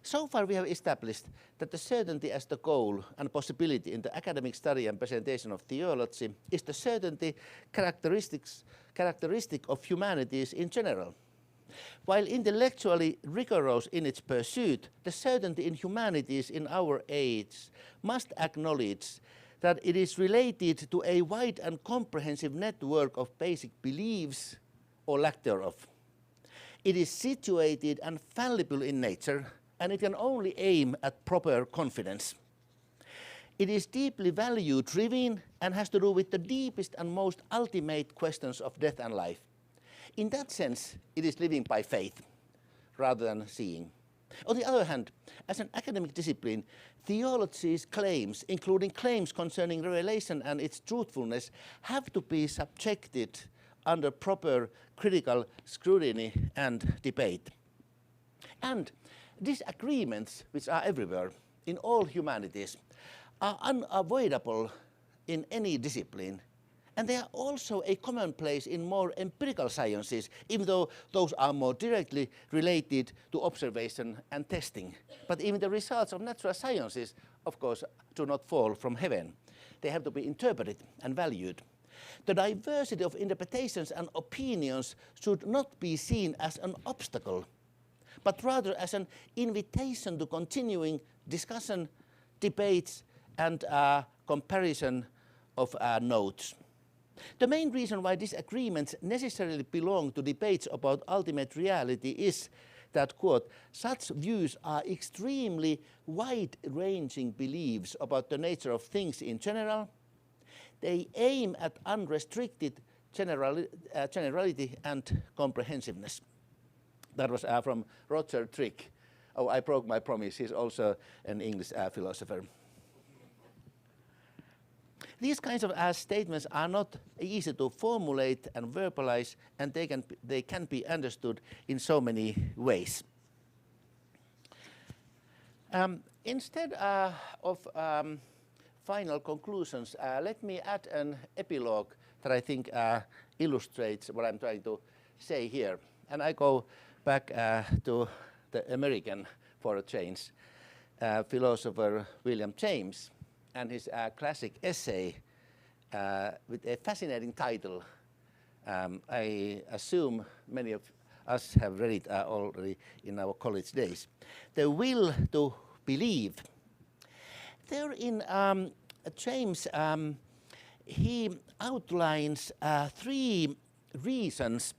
So far we have established that the certainty as the goal and possibility in the academic study and presentation of theology is the certainty characteristic of humanities in general. While intellectually rigorous in its pursuit, the certainty in humanities in our age must acknowledge that it is related to a wide and comprehensive network of basic beliefs or lack thereof. It is situated and fallible in nature, and it can only aim at proper confidence. It is deeply value-driven and has to do with the deepest and most ultimate questions of death and life. In that sense, it is living by faith, rather than seeing. On the other hand, as an academic discipline, theology's claims, including claims concerning revelation and its truthfulness, have to be subjected under proper critical scrutiny and debate. And disagreements, which are everywhere in all humanities, are unavoidable in any discipline. And they are also a commonplace in more empirical sciences, even though those are more directly related to observation and testing. But even the results of natural sciences, of course, do not fall from heaven. They have to be interpreted and valued. The diversity of interpretations and opinions should not be seen as an obstacle, but rather as an invitation to continuing discussion, debates, and comparison of notes. The main reason why disagreements necessarily belong to debates about ultimate reality is that, quote, such views are extremely wide-ranging beliefs about the nature of things in general. They aim at unrestricted generality and comprehensiveness. That was from Roger Trick. Oh, I broke my promise. He's also an English philosopher. These kinds of statements are not easy to formulate and verbalize, and they can be understood in so many ways. Instead of final conclusions, let me add an epilogue that I think illustrates what I'm trying to say here. And I go back to the American, for a change, philosopher William James, and his classic essay with a fascinating title. I assume many of us have read it already in our college days. The Will to Believe. There in James, he outlines 3 reasons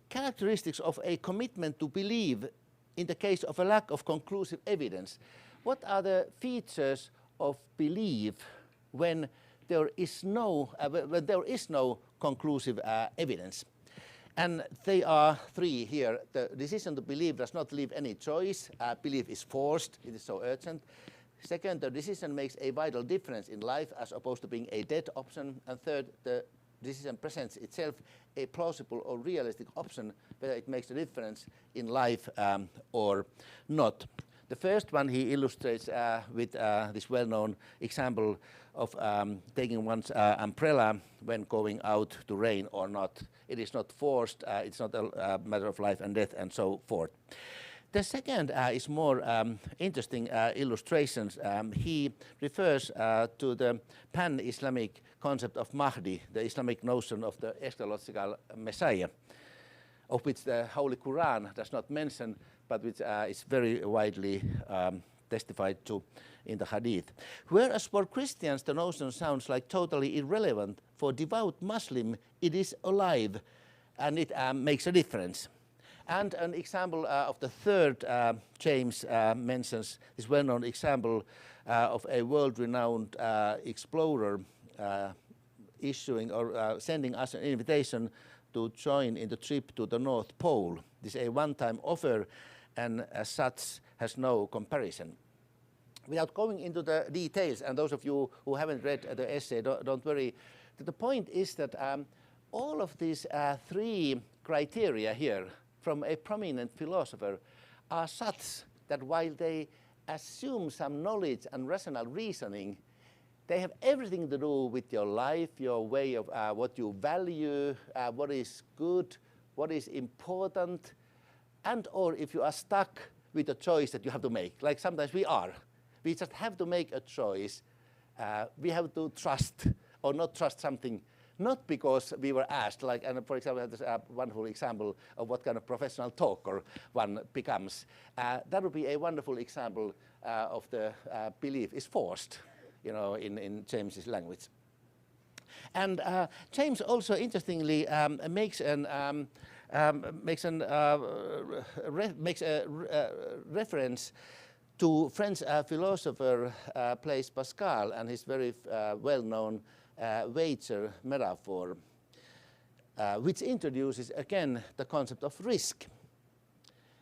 characteristics of a commitment to believe in the case of a lack of conclusive evidence. What are the features of belief when there is no conclusive evidence? And they are 3 here. The decision to believe does not leave any choice. Belief is forced. It is so urgent. Second, the decision makes a vital difference in life as opposed to being a dead option. And third, the decision presents itself a plausible or realistic option, whether it makes a difference in life or not. The first one he illustrates with this well-known example of taking one's umbrella when going out to rain or not. It is not forced, it's not a matter of life and death, and so forth. The second is more interesting illustrations. He refers to the pan-Islamic concept of Mahdi, the Islamic notion of the eschatological Messiah, of which the Holy Quran does not mention, but which is very widely testified to in the Hadith. Whereas for Christians the notion sounds like totally irrelevant, for devout Muslim it is alive and it makes a difference. And an example of the third James mentions this well-known example of a world-renowned explorer issuing or sending us an invitation to join in the trip to the North Pole. This is a one-time offer and as such has no comparison. Without going into the details, and those of you who haven't read the essay, don't worry, the point is that all of these 3 criteria here from a prominent philosopher are such that while they assume some knowledge and rational reasoning, they have everything to do with your life, your way of what you value, what is good, what is important, and or if you are stuck with a choice that you have to make, like sometimes we are. We just have to make a choice. We have to trust or not trust something, not because we were asked, like, and for example, there's a wonderful example of what kind of professional talker one becomes. That would be a wonderful example of the belief is forced, you know, in James's language. And James also interestingly makes a reference to French philosopher Blaise Pascal and his very well-known wager metaphor. which introduces again the concept of risk.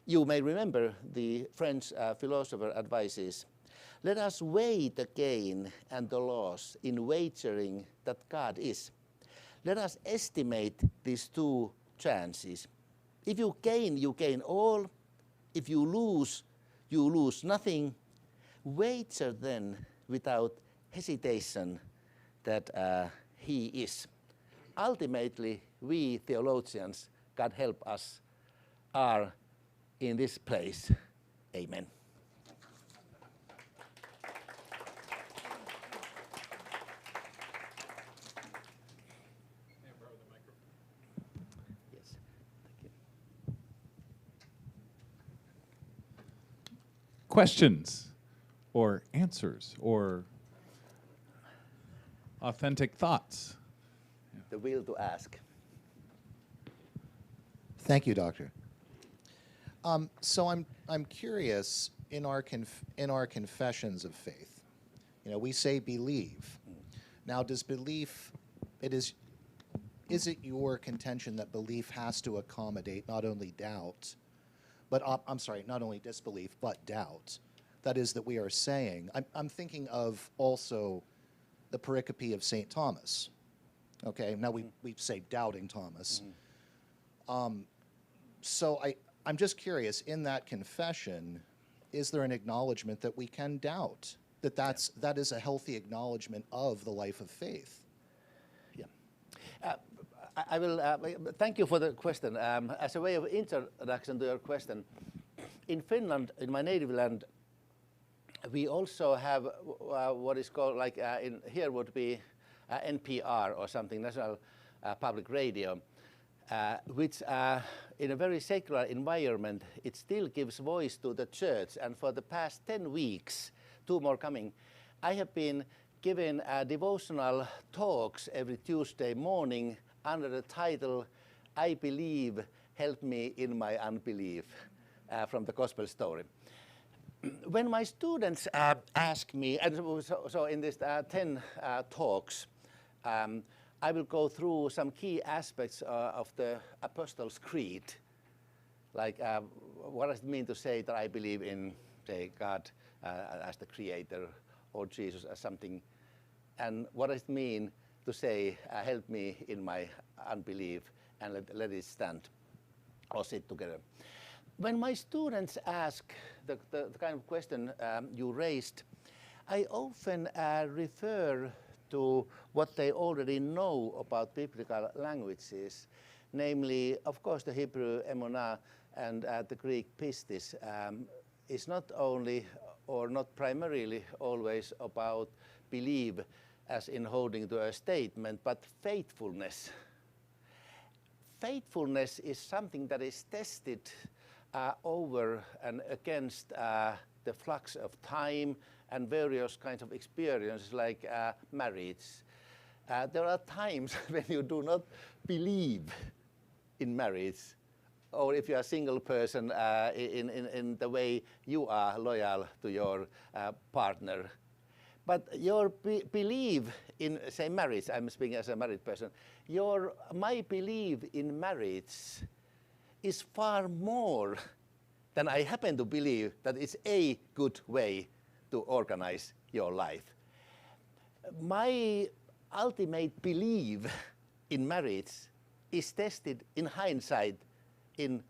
You may remember the French philosopher advises, let us weigh the gain and the loss in wagering that God is. Let us estimate these two chances. If you gain all. If you lose nothing. Wager then without hesitation that he is. Ultimately, we theologians, God help us, are in this place. Amen. Yes, thank you. Questions or answers or authentic thoughts? The will to ask. Thank you, Doctor. So I'm curious, in our confessions of faith, we say believe. Now, does belief, is it your contention that belief has to accommodate not only doubt, but not only disbelief, but doubt? That is, that we are saying, I'm thinking of also the pericope of St. Thomas. Okay, now we say doubting Thomas. So I'm just curious, in that confession, is there an acknowledgement that we can doubt? That is a healthy acknowledgement of the life of faith? Yeah. I will thank you for the question. As a way of introduction to your question, in Finland, in my native land, we also have what is called, like in here would be NPR or something, National Public Radio, which in a very secular environment, it still gives voice to the church. And for the past 10 weeks, 2 more coming, I have been giving devotional talks every Tuesday morning under the title, I Believe, Help Me in My Unbelief, from the Gospel Story. When my students ask me, and so in this 10 talks, I will go through some key aspects of the Apostles' Creed, like what does it mean to say that I believe in, say, God as the Creator, or Jesus as something, and what does it mean to say, help me in my unbelief, and let it stand or sit together. When my students ask the kind of question you raised, I often refer to what they already know about biblical languages, namely, of course, the Hebrew emunah and the Greek pistis is not only or not primarily always about belief as in holding to a statement, but faithfulness. Faithfulness is something that is tested over and against the flux of time and various kinds of experiences like marriage. There are times when you do not believe in marriage, or if you are a single person in the way you are loyal to your partner. But your belief in, say, marriage, I'm speaking as a married person, my belief in marriage is far more than I happen to believe that it's a good way to organize your life. My ultimate belief in marriage is tested in hindsight in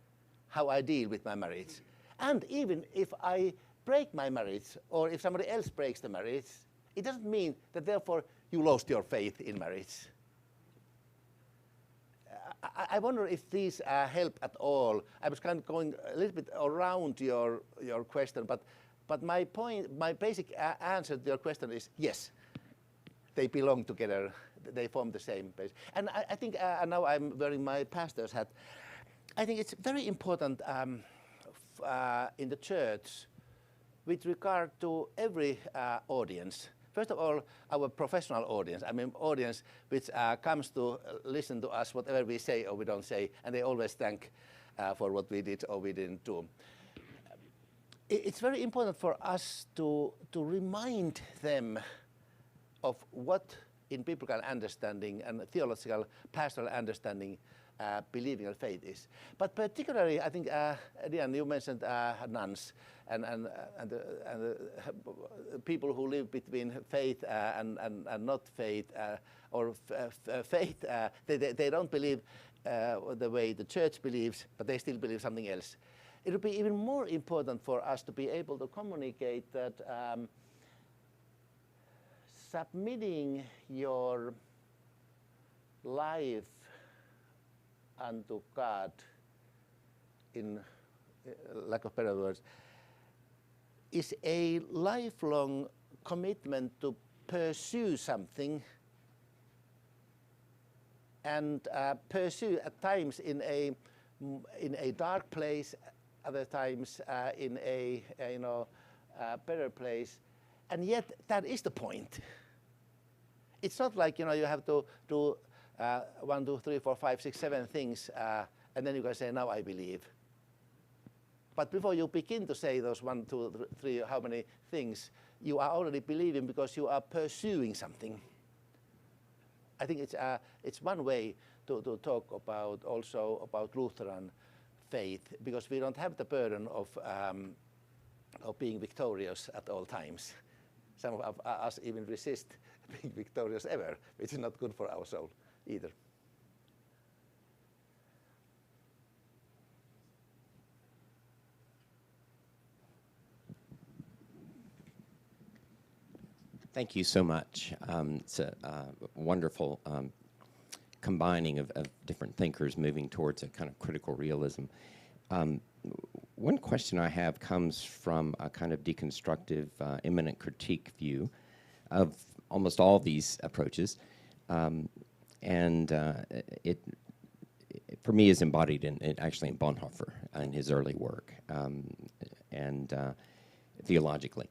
how I deal with my marriage. And even if I break my marriage, or if somebody else breaks the marriage, it doesn't mean that therefore you lost your faith in marriage. I wonder if these help at all. I was kind of going a little bit around your question, but my point, my basic answer to your question is yes, they belong together. They form the same base. And I think, now I'm wearing my pastor's hat, I think it's very important in the church with regard to every audience. First of all, our professional audience, I mean audience which comes to listen to us, whatever we say or we don't say, and they always thank for what we did or we didn't do. It's very important for us to remind them of what in biblical understanding and theological pastoral understanding believing in faith is. But particularly, I think, Deanna, you mentioned nuns and people who live between faith and not faith, or faith, they don't believe the way the church believes, but they still believe something else. It would be even more important for us to be able to communicate that submitting your life unto God, in lack of better words, is a lifelong commitment to pursue something, and pursue at times in a dark place, other times in a better place, and yet that is the point. It's not like you have to do 1, 2, 3, 4, 5, 6, 7 things, and then you can say, now I believe. But before you begin to say those 1, 2, 3, how many things, you are already believing because you are pursuing something. I think it's one way to talk about also about Lutheran faith, because we don't have the burden of being victorious at all times. Some of us even resist being victorious ever, which is not good for our soul either. Thank you so much. It's a wonderful combining of different thinkers moving towards a kind of critical realism. One question I have comes from a kind of deconstructive, immanent critique view of almost all these approaches. It for me is embodied actually in Bonhoeffer in his early work, and theologically.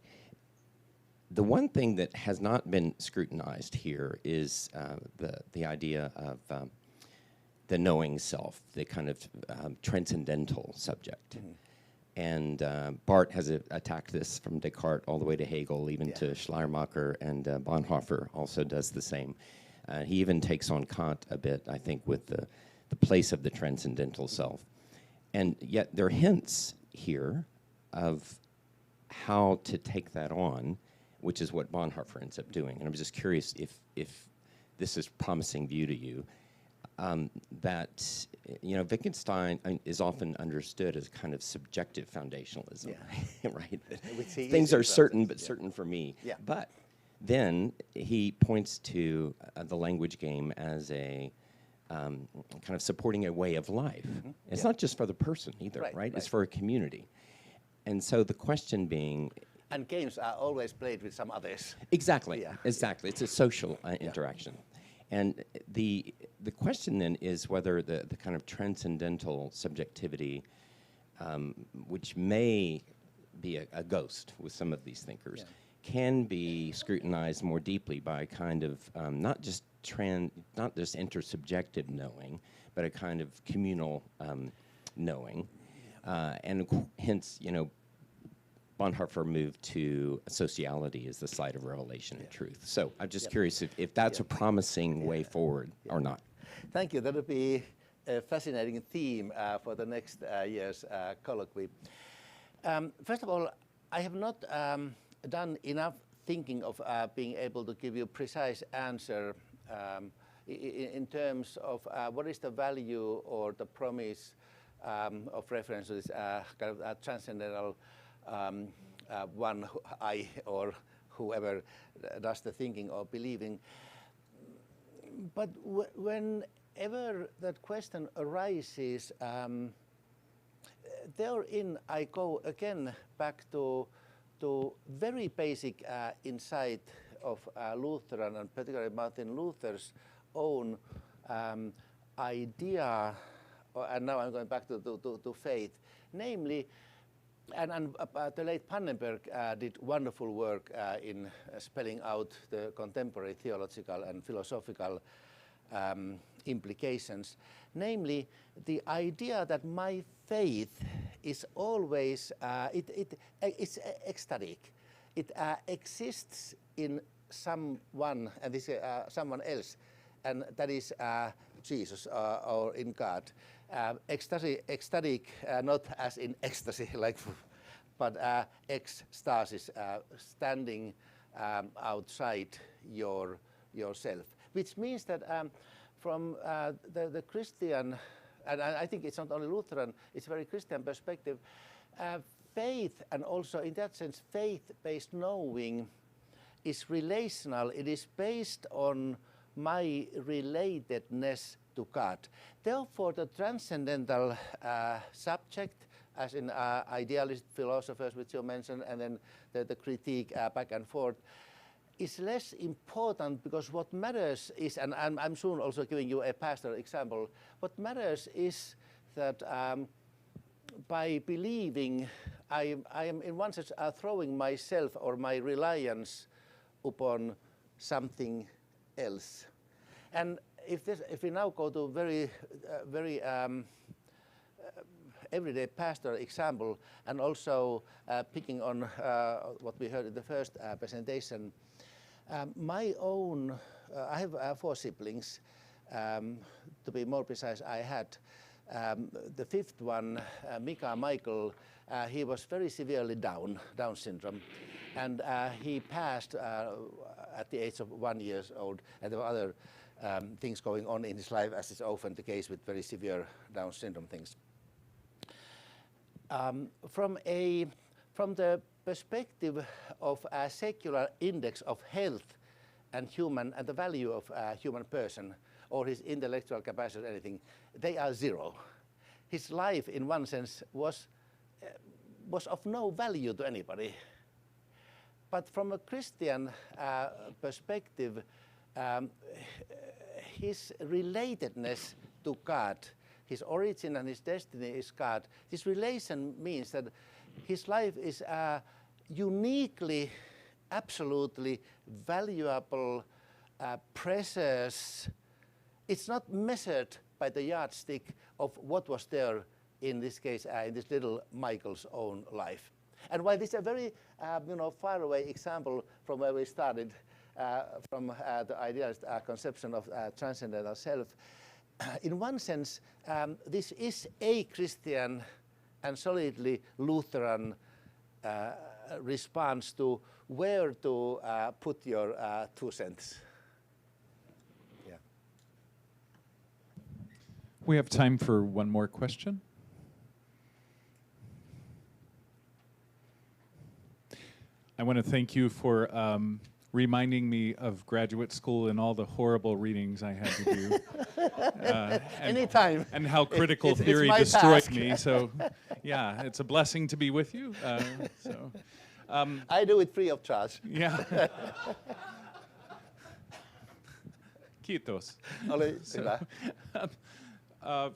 The one thing that has not been scrutinized here is the idea of the knowing self, the kind of transcendental subject. Mm-hmm. And Barth has attacked this from Descartes all the way to Hegel, even to Schleiermacher, and Bonhoeffer also does the same. He even takes on Kant a bit, I think, with the place of the transcendental self. And yet there are hints here of how to take that on, which is what Bonhoeffer ends up doing. And I'm just curious if this is a promising view to you, that Wittgenstein is often understood as kind of subjective foundationalism, right? Things are certain, but certain for me. Yeah. But then he points to the language game as a kind of supporting a way of life. Mm-hmm. It's not just for the person either, right? It's for a community. And so the question being... And games are always played with some others. Exactly, exactly. It's a social interaction. And the question then is whether the kind of transcendental subjectivity, which may be a ghost with some of these thinkers, can be scrutinized more deeply by a kind of not just intersubjective knowing, but a kind of communal knowing, and hence, Bonhoeffer moved to sociality as the site of revelation and truth. So I'm just curious if that's a promising way forward or not. Thank you. That would be a fascinating theme for the next year's colloquy. First of all, I have not done enough thinking of being able to give you a precise answer in terms of what is the value or the promise of reference to this kind of transcendental one I or whoever does the thinking or believing. But whenever that question arises, therein I go again back to very basic insight of Lutheran, and particularly Martin Luther's own idea, and now I'm going back to faith, namely. And the late Pannenberg did wonderful work in spelling out the contemporary theological and philosophical implications. Namely, the idea that my faith is always, it's ecstatic. It exists in someone, and this someone else, and that is Jesus or in God. Ecstatic, not as in ecstasy, like, but ecstasis, standing outside yourself, which means that from the Christian, and I think it's not only Lutheran, it's a very Christian perspective, faith, and also in that sense faith-based knowing is relational. It is based on my relatedness to God. Therefore, the transcendental subject, as in idealist philosophers, which you mentioned, and then the critique back and forth, is less important, because what matters is, and I'm soon also giving you a pastoral example, what matters is that by believing, I am in one sense throwing myself or my reliance upon something else. And if we now go to very everyday pastoral example, and also picking on what we heard in the first presentation, my own, I have 4 siblings. To be more precise, I had the 5th one, Mika Michael. He was very severely Down syndrome, and he passed at the age of 1 year old, and there were other things going on in his life, as is often the case with very severe Down syndrome things. From the perspective of a secular index of health and the value of a human person, or his intellectual capacity or anything, they are 0. His life, in one sense, was of no value to anybody. But from a Christian perspective, his relatedness to God, his origin and his destiny is God. This relation means that his life is uniquely, absolutely valuable, precious. It's not measured by the yardstick of what was there, in this case, in this little Michael's own life. And while this is a very far away example from where we started, from the idealist conception of transcendental self, in one sense, this is a Christian and solidly Lutheran response to where to put your 2 cents. Yeah. We have time for one more question. I want to thank you for reminding me of graduate school and all the horrible readings I had to do. Anytime. And how critical It's theory my destroyed task. me. So, yeah, it's a blessing to be with you. I do it free of charge. Yeah. Kiitos. Ole So, hyvä.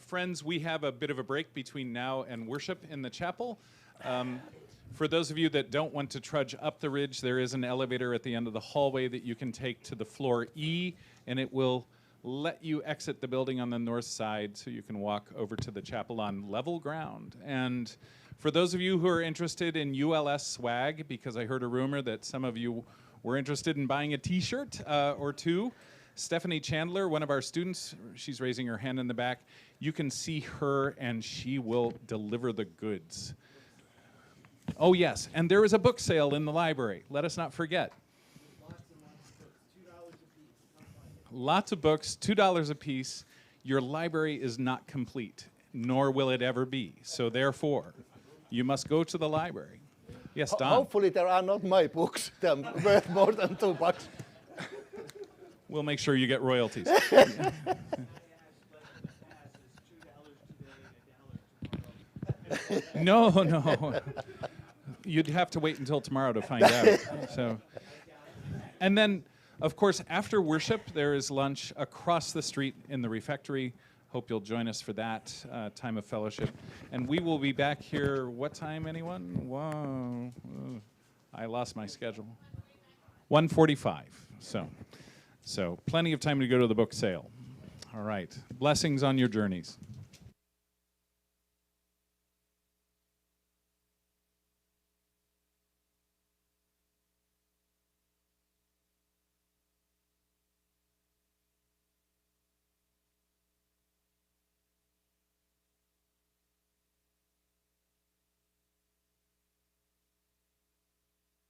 friends, we have a bit of a break between now and worship in the chapel. For those of you that don't want to trudge up the ridge, there is an elevator at the end of the hallway that you can take to the floor E, and it will let you exit the building on the north side so you can walk over to the chapel on level ground. And for those of you who are interested in ULS swag, because I heard a rumor that some of you were interested in buying a t-shirt or 2, Stephanie Chandler, one of our students, she's raising her hand in the back. You can see her and she will deliver the goods. Oh yes, and there is a book sale in the library. Let us not forget. Lots of books, $2 a piece. Your library is not complete, nor will it ever be. So therefore, you must go to the library. Yes, Don. Hopefully there are not my books. They're worth more than $2. We'll make sure you get royalties. No. You'd have to wait until tomorrow to find out. So, and then, of course, after worship, there is lunch across the street in the refectory. Hope you'll join us for that time of fellowship. And we will be back here, what time, anyone? Whoa. I lost my schedule. 1:45. So plenty of time to go to the book sale. All right. Blessings on your journeys.